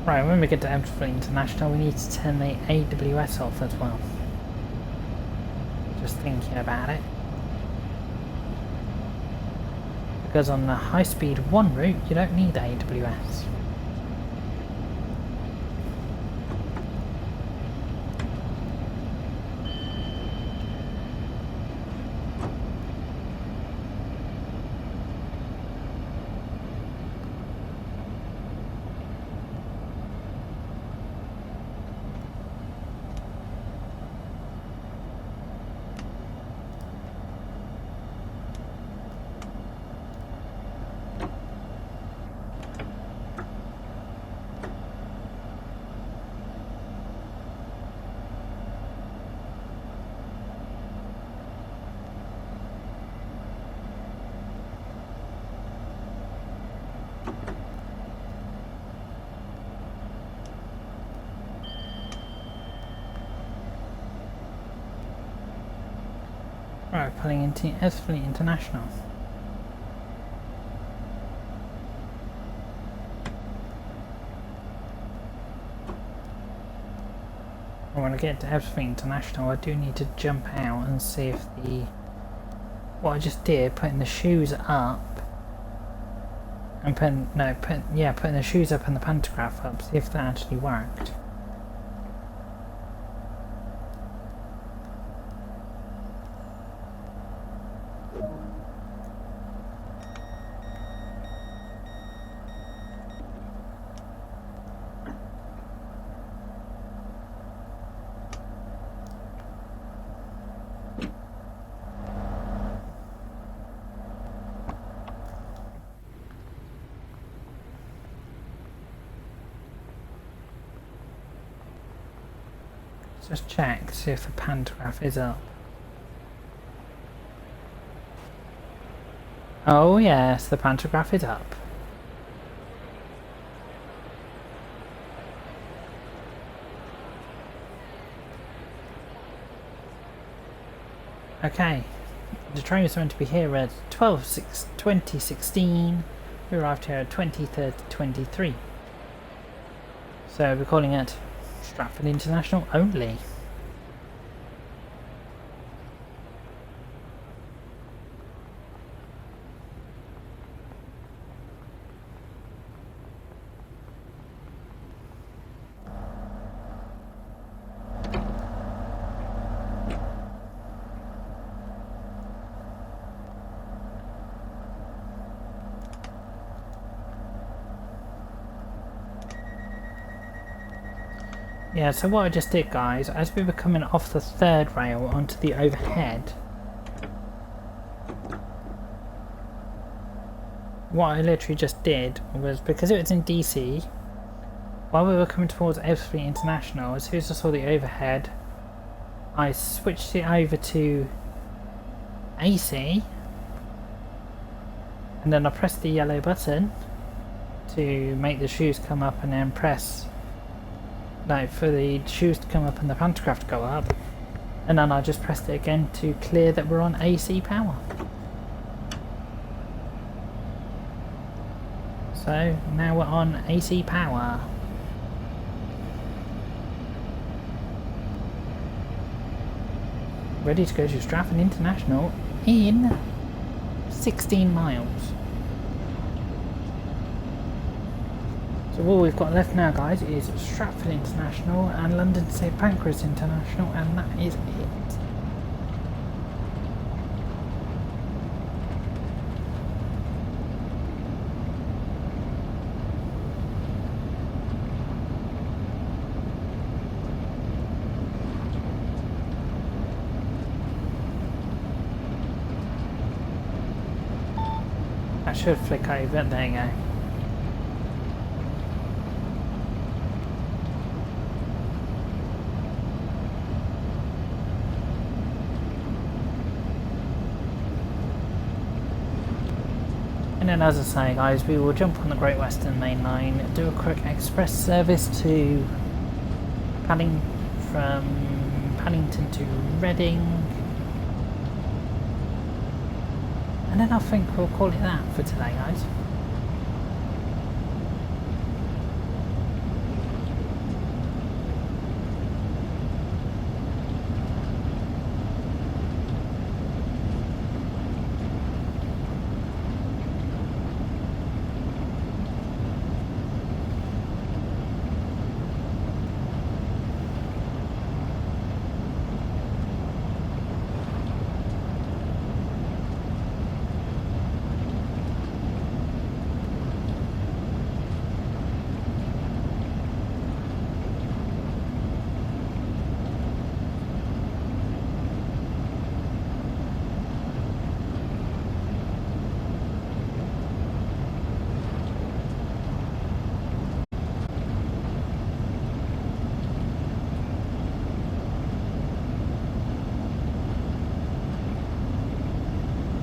Right, when we get to Ebbsfleet International, we need to turn the AWS off as well. Just thinking about it. Because on the high-speed 1 route, you don't need AWS. Right, pulling into Ebbsfleet International. When I get to Ebbsfleet International, I do need to jump out and see if what I just did, putting the shoes up, And putting the shoes up and the pantograph up, see if that actually worked. Just check, see if the pantograph is up. Oh yes, the pantograph is up. Okay, the train was meant to be here at 12/6/2016. We arrived here at 20:30:23. So we're calling it Stratford International only. Yeah, so what I just did, guys, as we were coming off the third rail onto the overhead, what I literally just did was, because it was in DC, while we were coming towards Elstree International, as soon as I saw the overhead, I switched it over to AC, and then I pressed the yellow button to make the shoes come up, and then press for the shoes to come up and the pantograph to go up, and then I just pressed it again to clear that we're on AC power. So now we're on AC power. Ready to go to Stratford International in 16 miles. So all we've got left now, guys, is Stratford International and London St Pancras International, and that is it. That should flick over, there you go. And then, as I say, guys, we will jump on the Great Western Main Line, do a quick express service to from Paddington to Reading, and then I think we'll call it that for today, guys.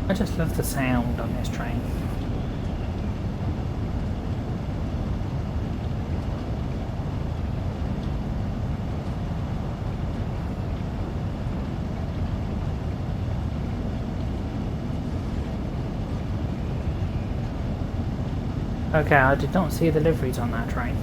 I just love the sound on this train. Okay, I did not see the liveries on that train.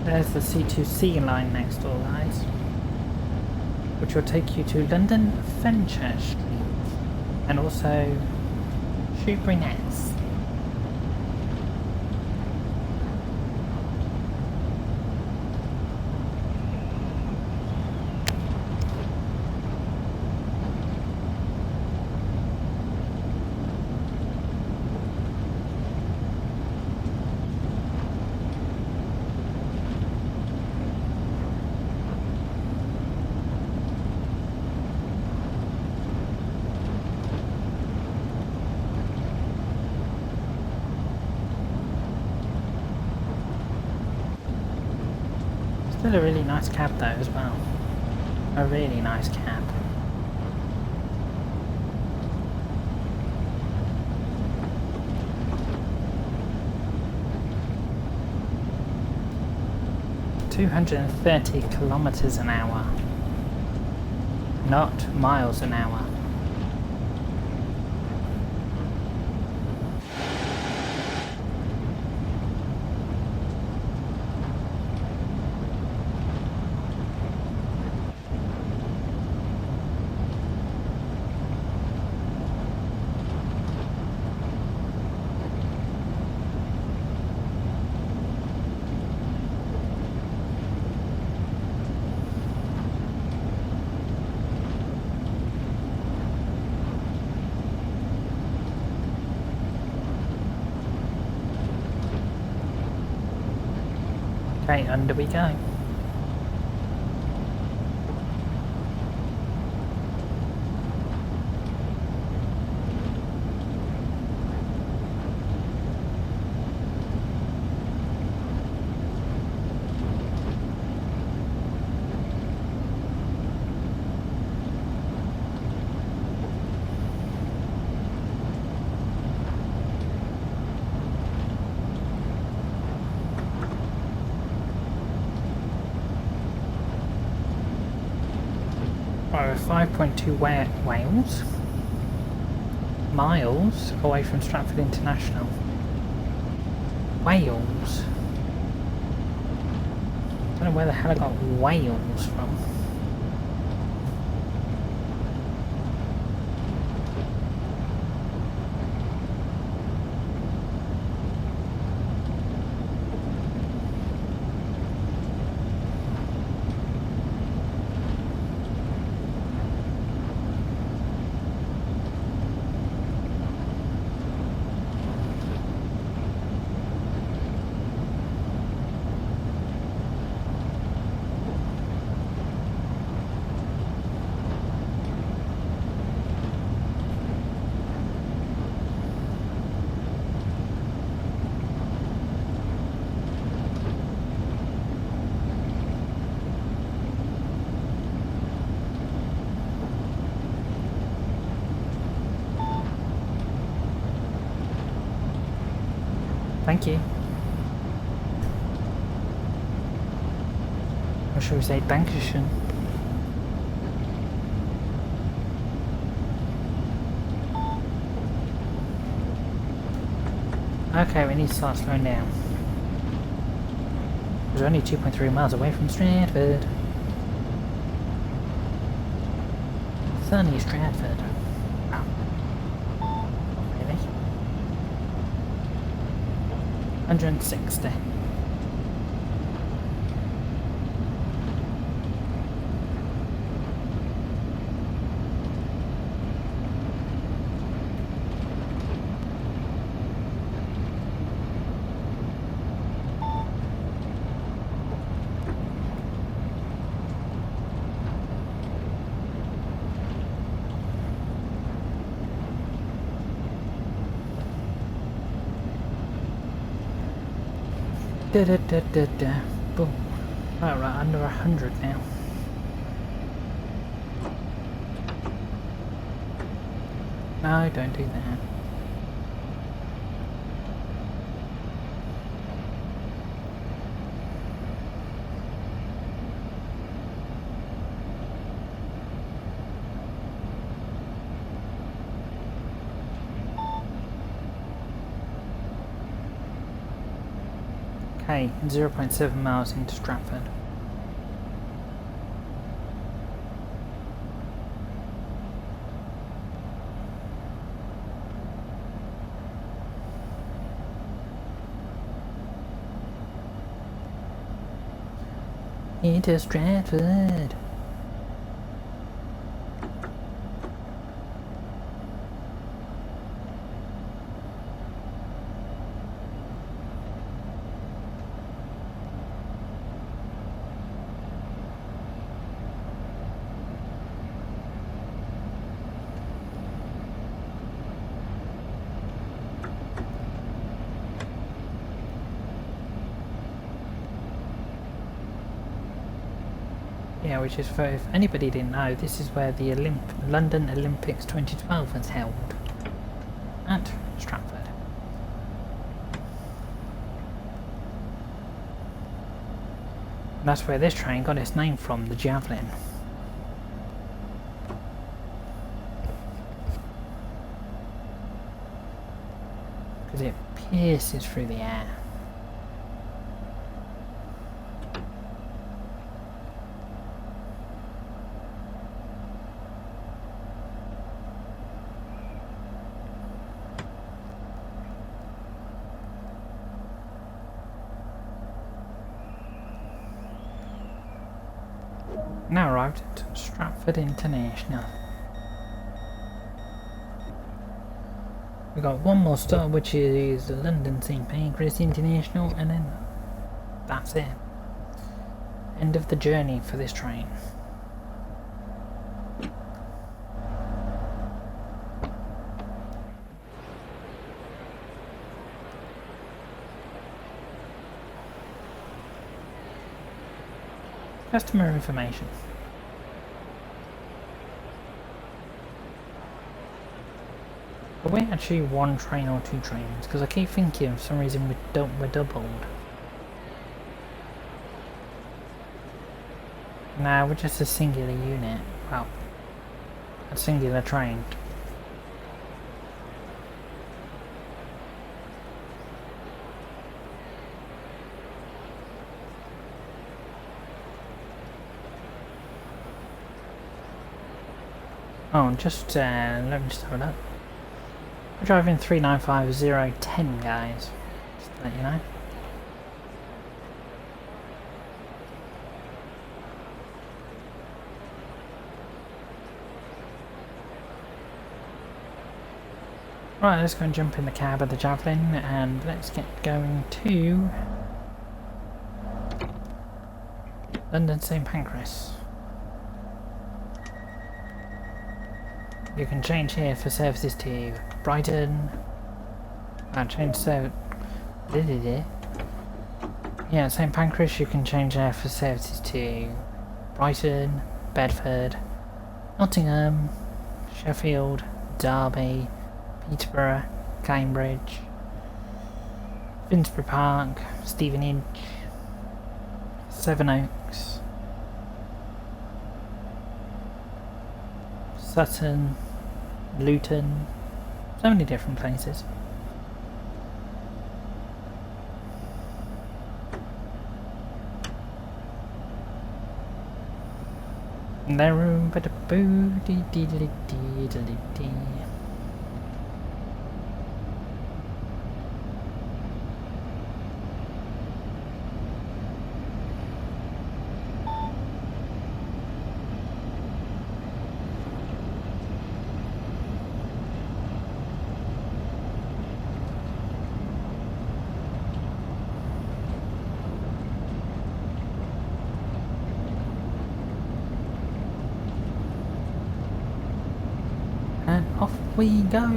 There's the C2C line next door, guys, which will take you to London Fenchurch Street and also Shoebury Ness. Still a really nice cab though as well. A really nice cab. ...230 kilometers an hour, not miles an hour. Okay, under we go. We're 5.2 Wales miles away from Stratford International. Wales. I don't know where the hell I got Wales from. Thank you. Or shall we say Dankeschön? Okay, we need to start slowing down. We're only 2.3 miles away from Stratford. Sunny Stratford. Oh. Really? 160. Boom. Right, under 100 now. No, don't do that. Okay, Okay, 0.7 miles into Stratford. Into Stratford. Yeah, which is for, if anybody didn't know, this is where the London Olympics 2012 was held. At Stratford. And that's where this train got its name from, the Javelin. Because it pierces through the air. Now arrived at Stratford International. We've got one more stop, which is London St Pancras International, and then that's it. End of the journey for this train. Customer information. Are we actually one train or two trains? Because I keep thinking for some reason we're doubled. Nah, we're just a singular unit. Well, a singular train. Oh, just let me just have it up. We're driving 395010, guys. Just to let you know. Right, let's go and jump in the cab of the Javelin and let's get going to London St Pancras. You can change here for services to Brighton. Change so. Yeah, St Pancras. You can change there for services to Brighton, Bedford, Nottingham, Sheffield, Derby, Peterborough, Cambridge, Finsbury Park, Stevenage, Sevenoaks, Sutton, Luton, so many different places. Narrow but a boo dee dee dee dee dee dee. And off we go!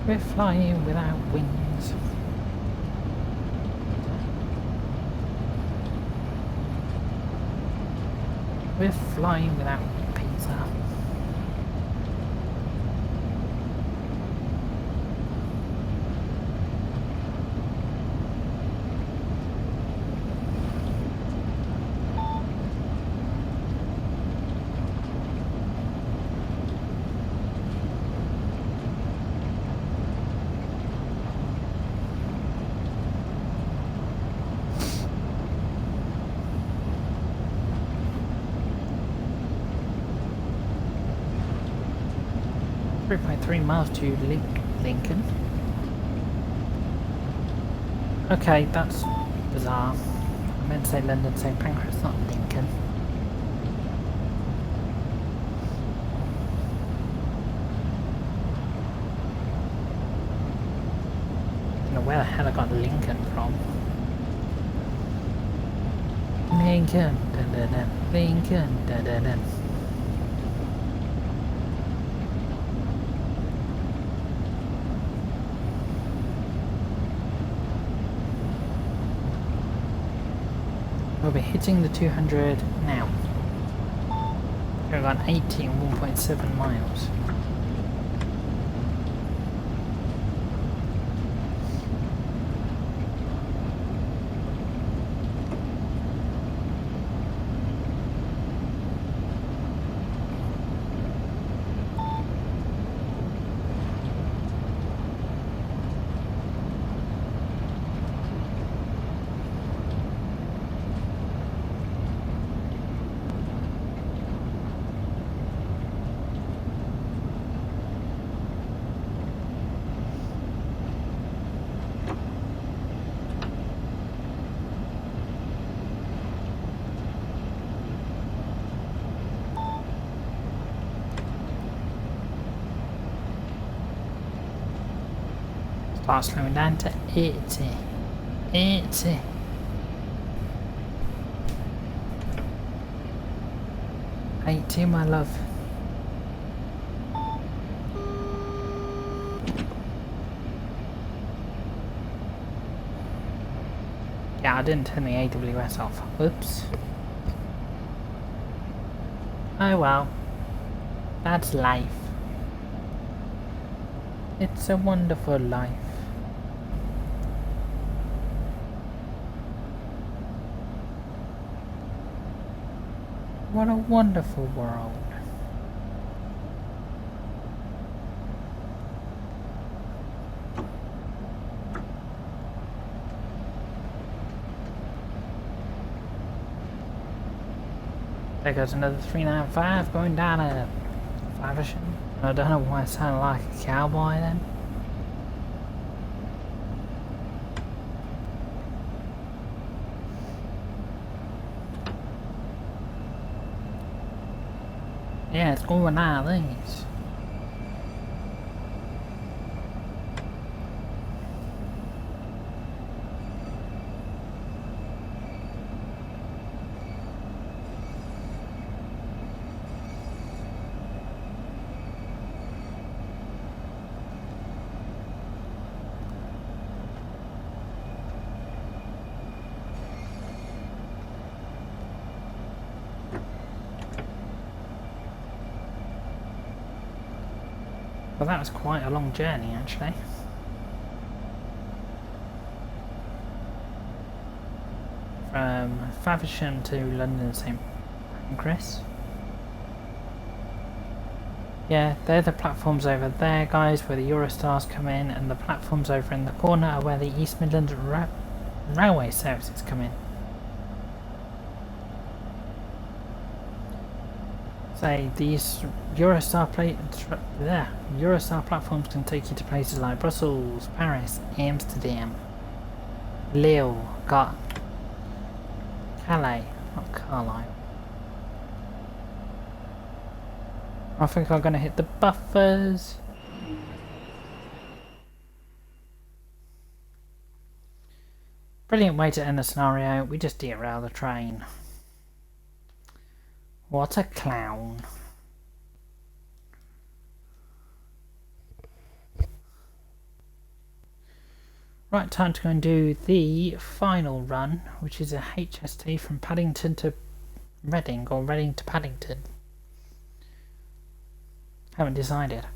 We're flying without wings. We're flying without pizza. 3.3 miles to Lincoln. Okay, that's bizarre. I meant to say London, say Pancras, not Lincoln. I don't know where the hell I got Lincoln from. Lincoln, dun dun dun, Lincoln, dun dun dun. We'll be hitting the 200 now. We've got 80 and 1.7 miles. Start slowing down to 80. 80. My love. Yeah, I didn't turn the AWS off. Whoops. Oh well. That's life. It's a wonderful life. What a wonderful world. There goes another 395 going down to Faversham. I don't know why I sound like a cowboy then. Yeah, it's going out of these. Well, that was quite a long journey, actually. From Faversham to London St Pancras. Yeah, they're the platforms over there, guys, where the Eurostars come in, and the platforms over in the corner are where the East Midlands Railway services come in. Say, these Eurostar platforms can take you to places like Brussels, Paris, Amsterdam, Lille, Calais, not Carlisle. I think I'm going to hit the buffers. Brilliant way to end the scenario. We just derailed the train. What a clown. Right, time to go and do the final run, which is a HST from Paddington to Reading, or Reading to Paddington. Haven't decided.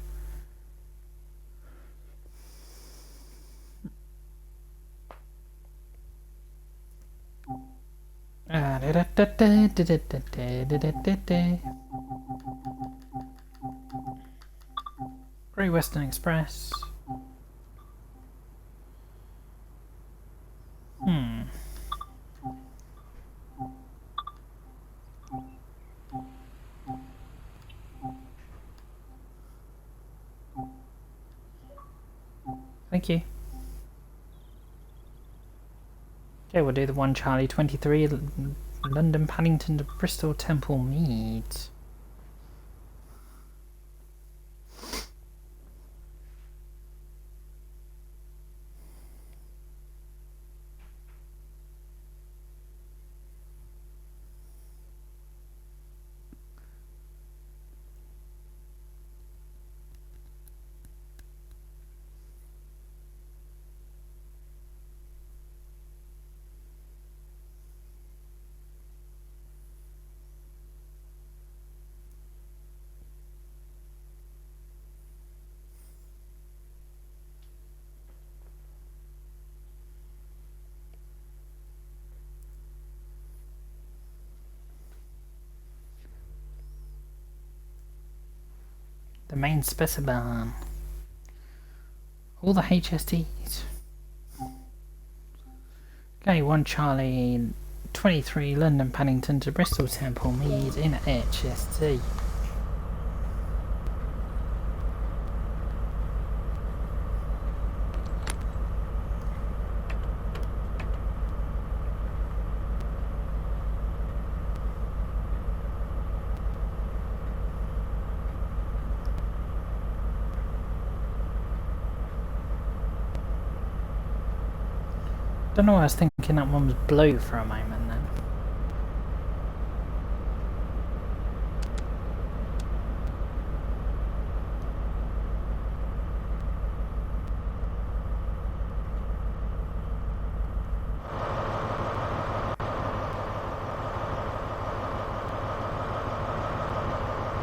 Great Western Express. Thank you. Okay, we'll do the 1 Charlie 23 London Paddington to Bristol Temple Meads. The main specimen. All the HSTs. Okay, 1 Charlie 23 London Paddington to Bristol Temple Meads in HST. Don't know why I was thinking that one was blue for a moment then.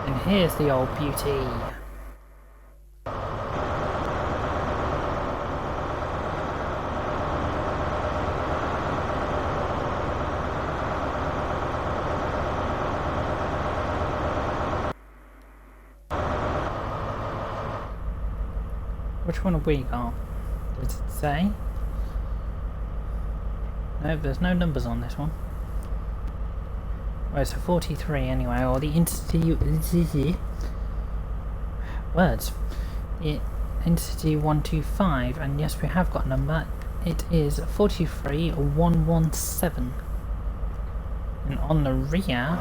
And here's the old beauty. Which one have we got? Does it say? No, there's no numbers on this one. Well, it's a 43 anyway, or the Intercity... Words. Intercity 125, and yes, we have got a number. It is 43117. And on the rear...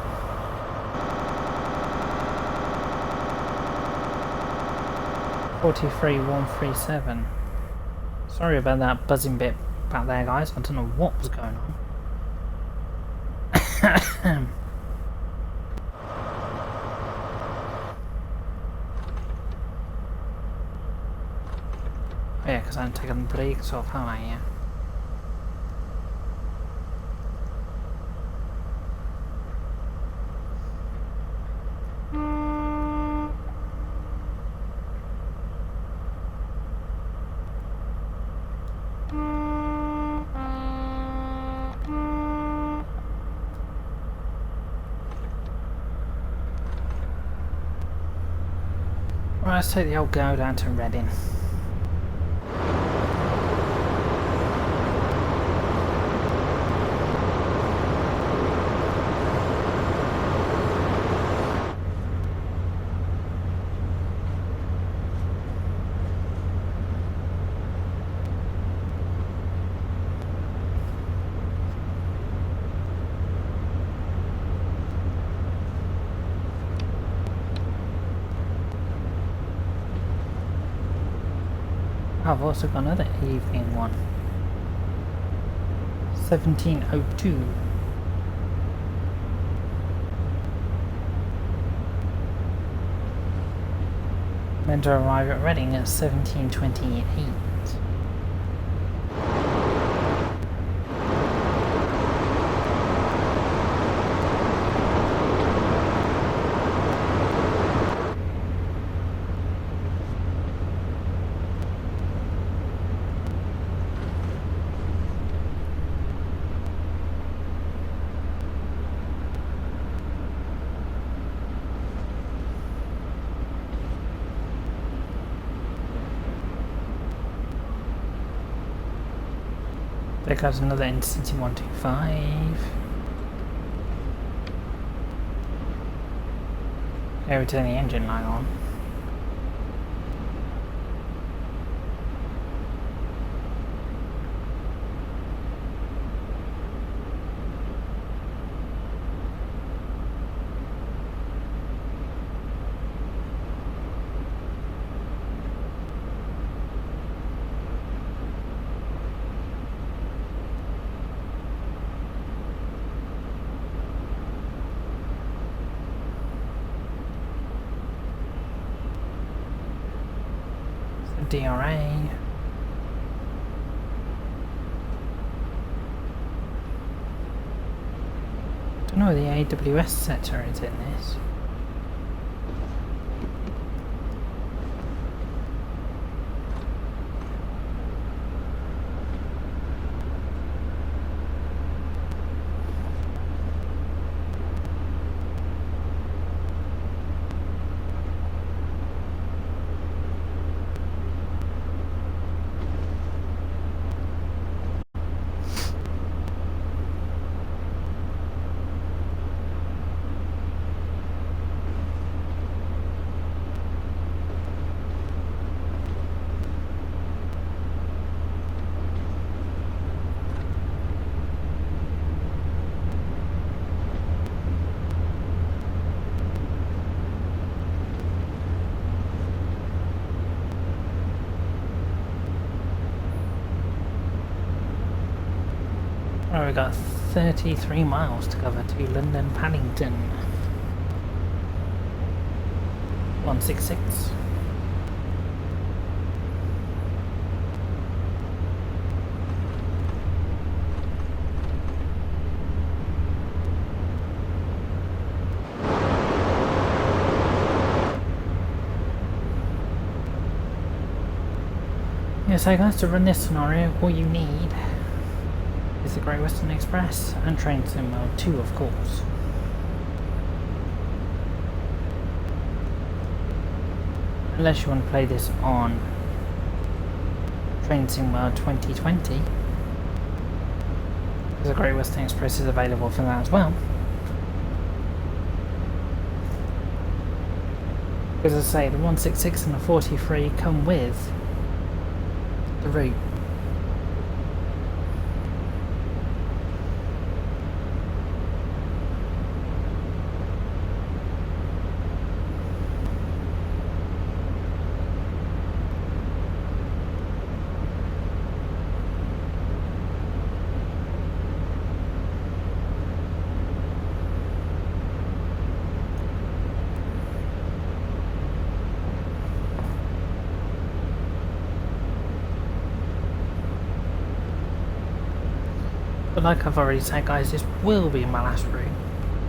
43137. Sorry about that buzzing bit back there, guys. I don't know what was going on. Oh yeah, because I haven't taken the brakes off, have I? Yeah. Right, let's take the old girl down to Reading. I've also got another evening one. 1702. Meant to arrive at Reading at 1728. There goes another Intercity 125. Okay, we turn the engine light on. DRA. Don't know where the AWS sector is in this. Oh, we got 33 miles to cover to London Paddington. 166. Yeah, so guys, to run this scenario, all you need is the Great Western Express and Train Sim Mode 2, of course. Unless you want to play this on Train Sim Mode 2020, because the Great Western Express is available for that as well. Because as I say, the 166 and the 43 come with the route. But like I've already said, guys, this will be my last route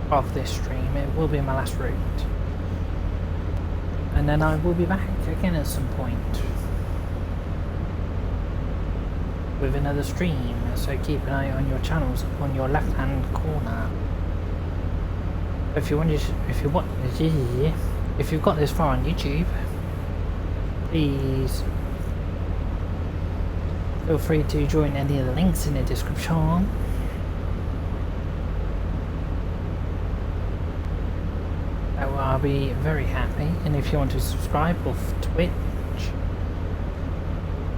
of this stream. It will be my last route. And then I will be back again at some point with another stream. So keep an eye on your channels on your left hand corner. If you've got this far on YouTube, please feel free to join any of the links in the description. I'll be very happy. And if you want to subscribe or Twitch,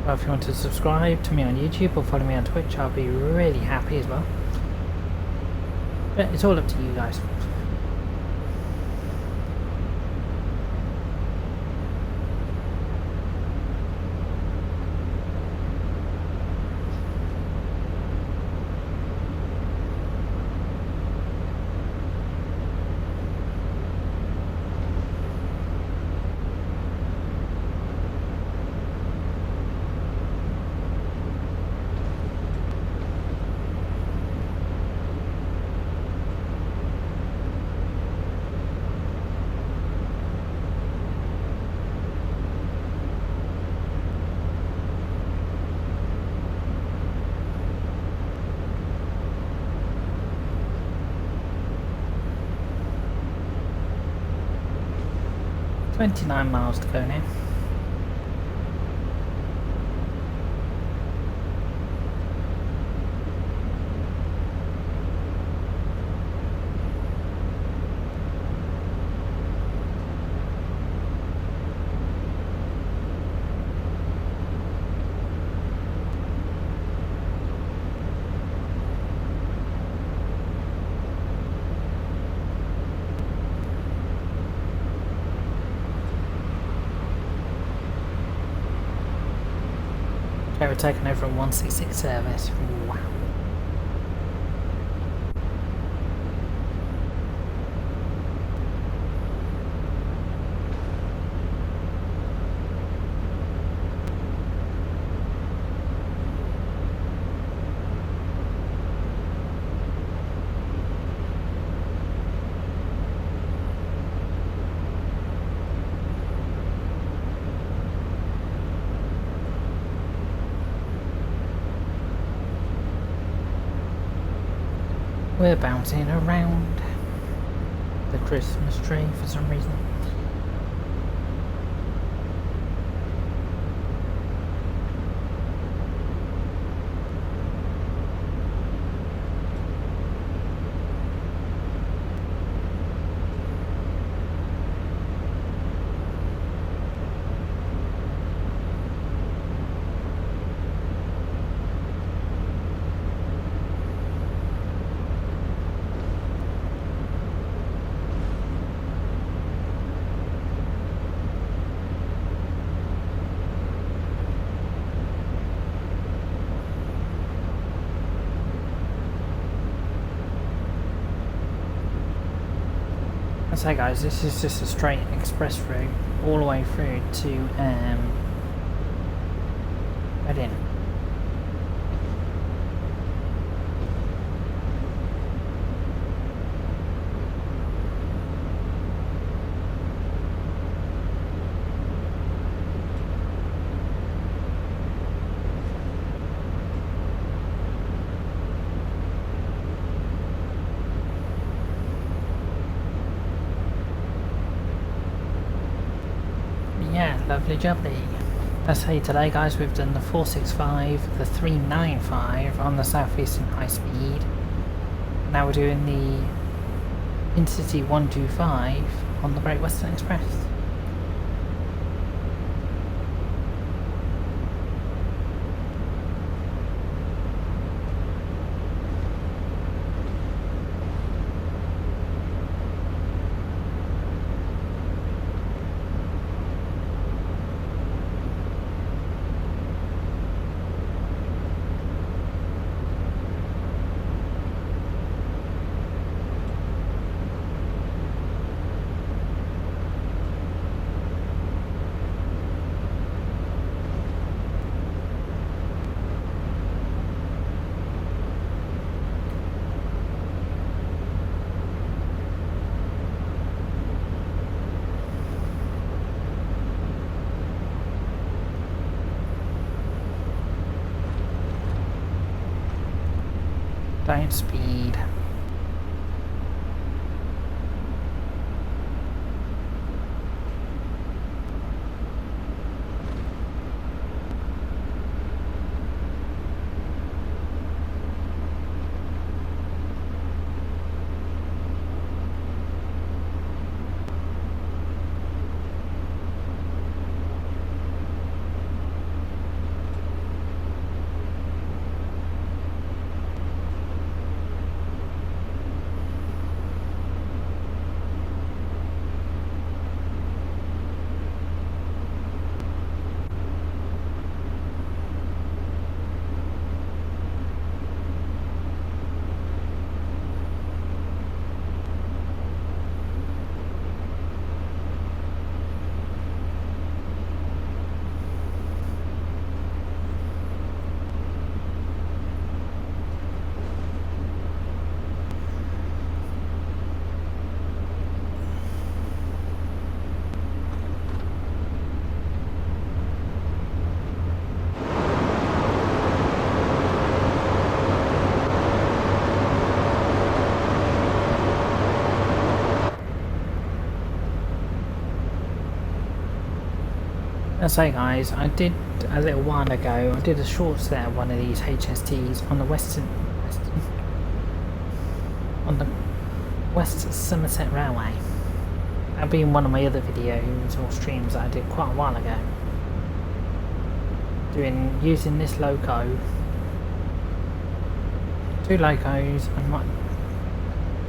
or if you want to subscribe to me on YouTube or follow me on Twitch, I'll be really happy as well. But it's all up to you guys. $29 miles to go now. Okay, we're taking over a 166 service. Wow. We're bouncing around the Christmas tree for some reason. So guys, this is just a straight express route all the way through to Reading. Yeah, lovely jubbly. Let's say today guys we've done the 465, the 395 on the Southeastern High Speed. Now we're doing the Intercity 125 on the Great Western Express. Don't speed. So guys, I did a little while ago, I did a short set of one of these HSTs on the on the West Somerset Railway. That'll be in one of my other videos or streams that I did quite a while ago. Using this loco, 2 locos and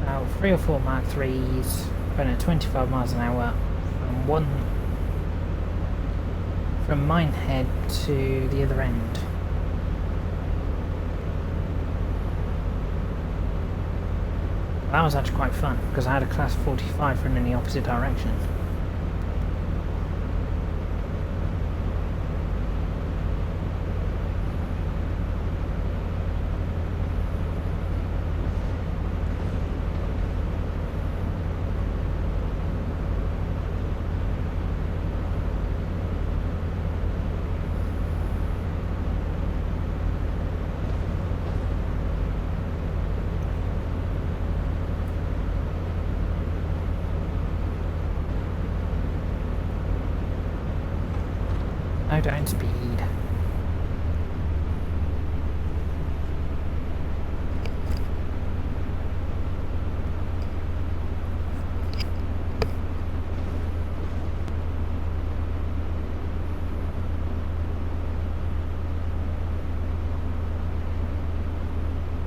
about 3 or 4 Mark 3s going at 25 miles an hour from Minehead to the other end. That was actually quite fun because I had a class 45 running in the opposite direction. own speed.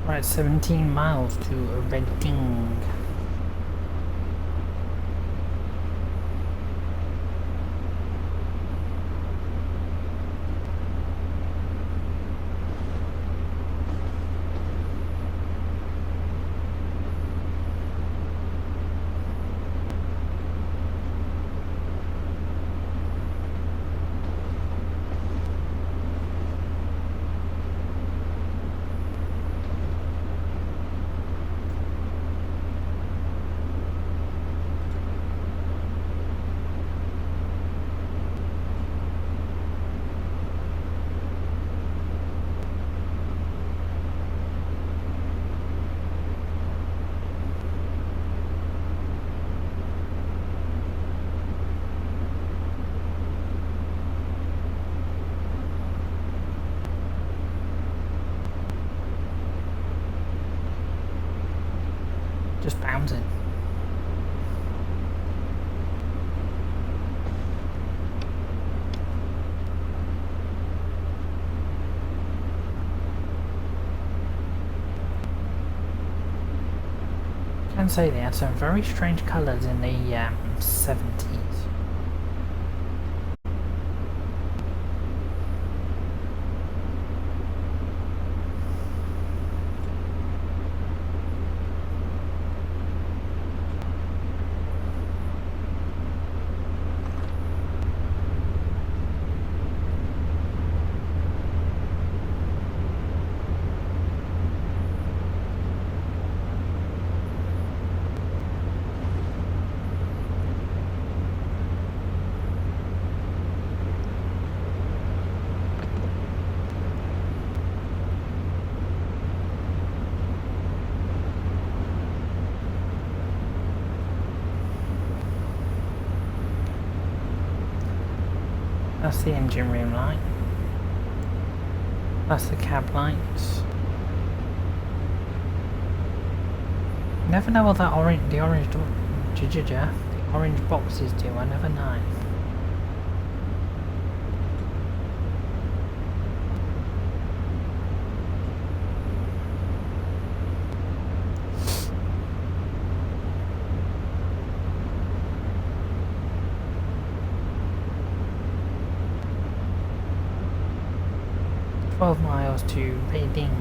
Right, 17 miles to Reading. Just bouncing. I can say they had some very strange colours in the 70s. That's the engine room light. That's the cab lights. Never know what that the orange boxes do. I never know. Miles to Reading,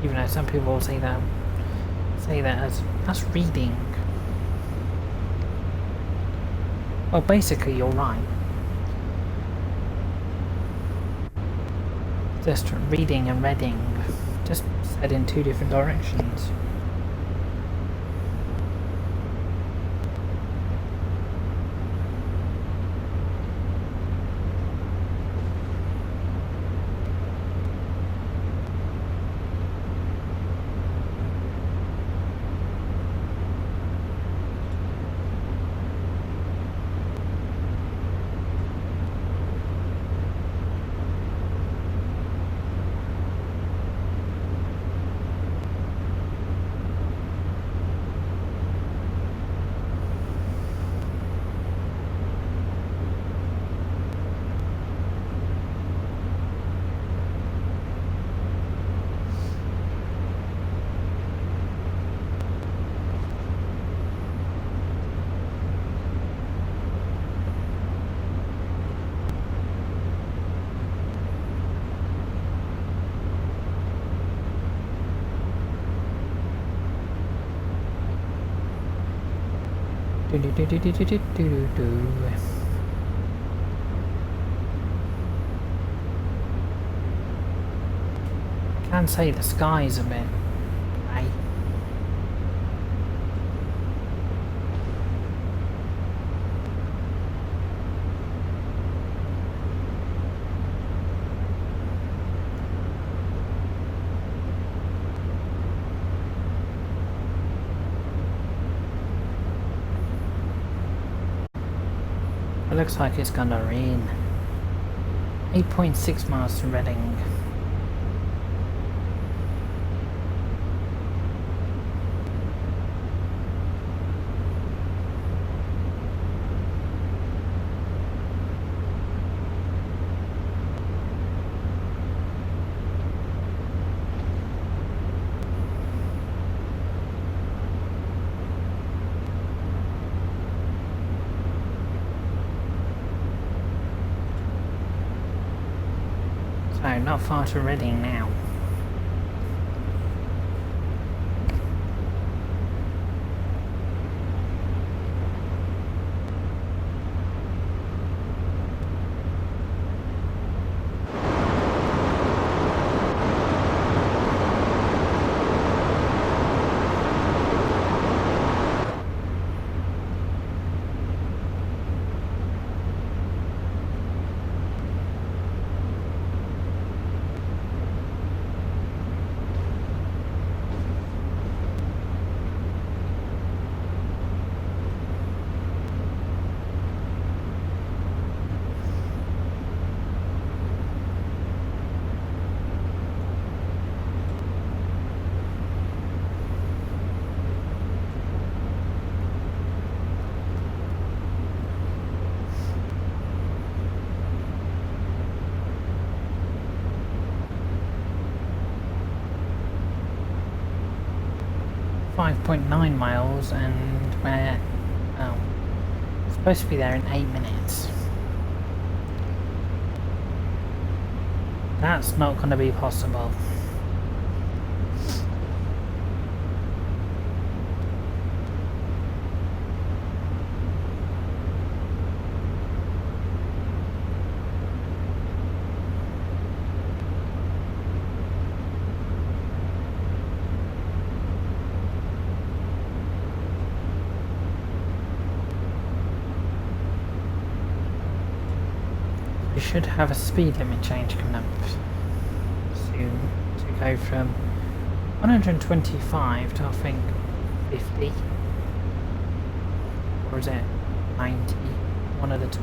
even though some people will say that as that's reading. Well, basically, you're right. Just Reading and Reading, just said in two different directions. Can say the sky's a bit grey. It looks like it's gonna rain. 8.6 miles to Reading. So, not far to Reading now. .9 miles, and we're supposed to be there in 8 minutes. That's not going to be possible. We should have a speed limit change coming up soon to go from 125 to I think 50, or is it 90? One of the two.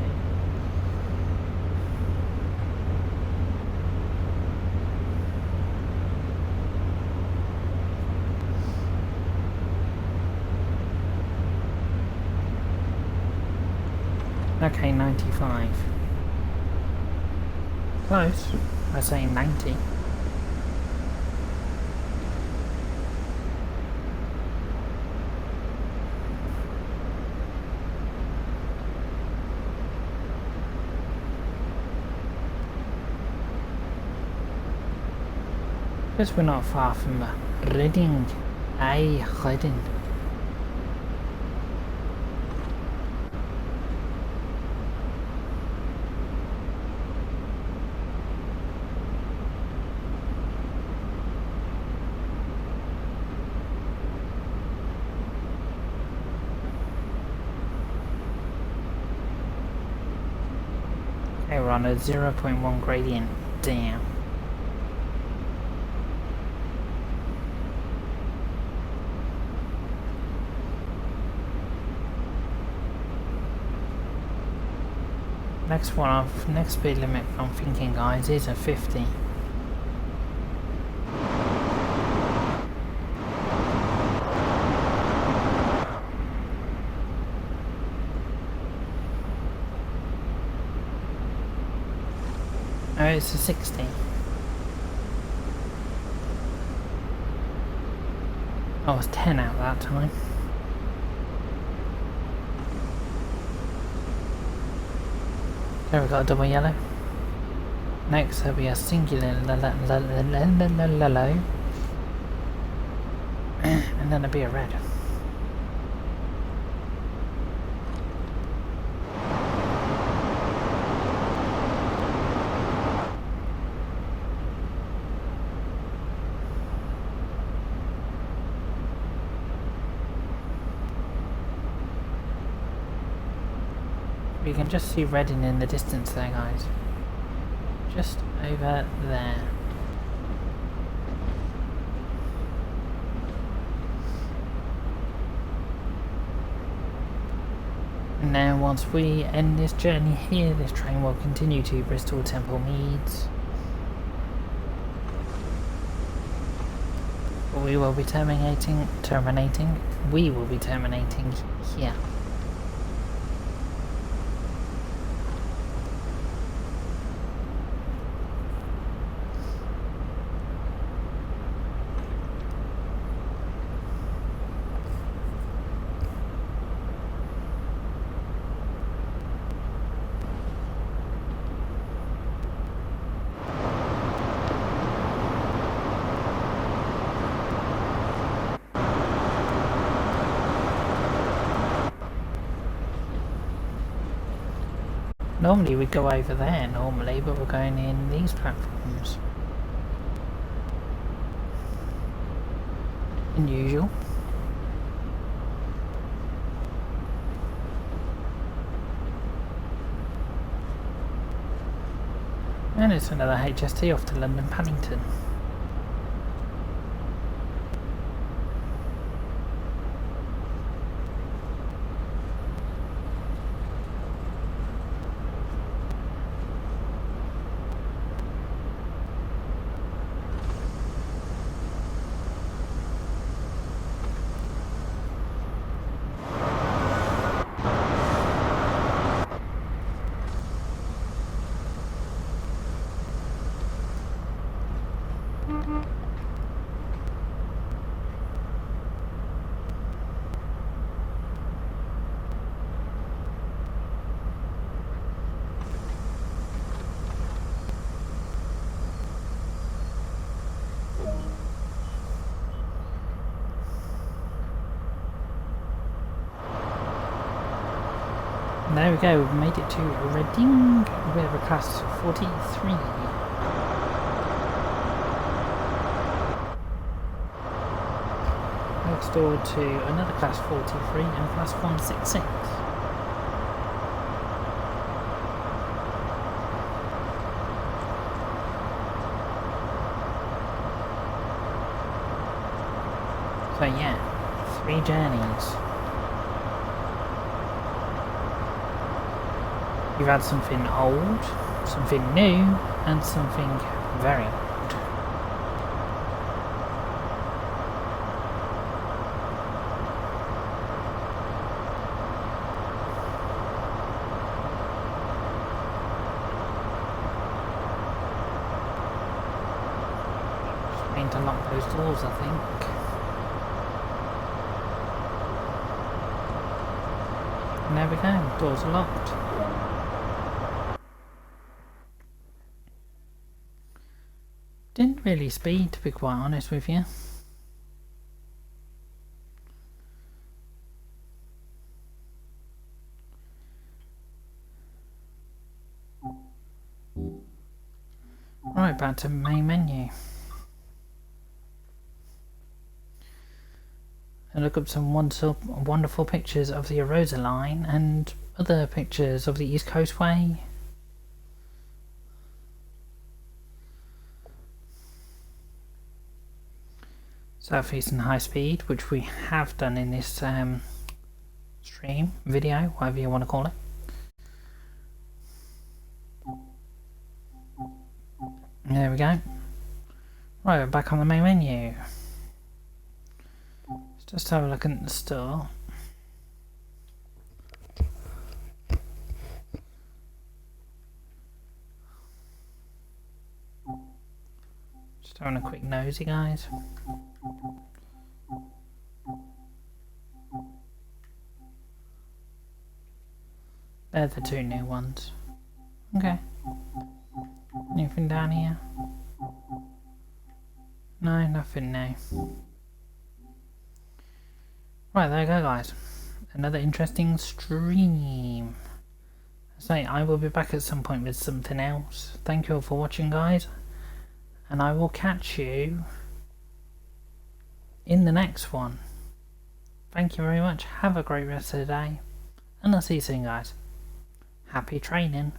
Okay, 95. Close. I say 90. Guess we're not far from Reading. Aye, Reading. Okay, we're on a 0.1 gradient. Damn. Next speed limit I'm thinking, guys, is a 50. Oh, it's a 60. I was 10 out that time. There we got a double yellow. Next there'll be a singular and then there'll be a red. You can just see Reading in the distance there, guys. Just over there. Now once we end this journey here, this train will continue to Bristol Temple Meads. We will be terminating here. Normally we go over there but we're going in these platforms. Unusual. And it's another HST off to London Paddington. There we go, we've made it to Reading. We have a class 43. Next door to another class 43 and class 166. So yeah, 3 journeys. You've had something old, something new, and something very old. Just need to lock those doors, I think. And there we go, doors are locked. Didn't really speed, to be quite honest with you. Right, back to main menu. And look up some wonderful pictures of the Arosa line and other pictures of the East Coast Way. Southeastern High Speed, which we have done in this stream, video, whatever you want to call it. There we go. Right, we're back on the main menu. Let's just have a look at the store. Just having a quick nosy, guys. They're the 2 new ones. Okay. Anything down here? No, nothing new. Right, there you go, guys. Another interesting stream. I will be back at some point with something else. Thank you all for watching, guys. And I will catch you in the next one. Thank you very much. Have a great rest of the day. And I'll see you soon, guys. Happy training.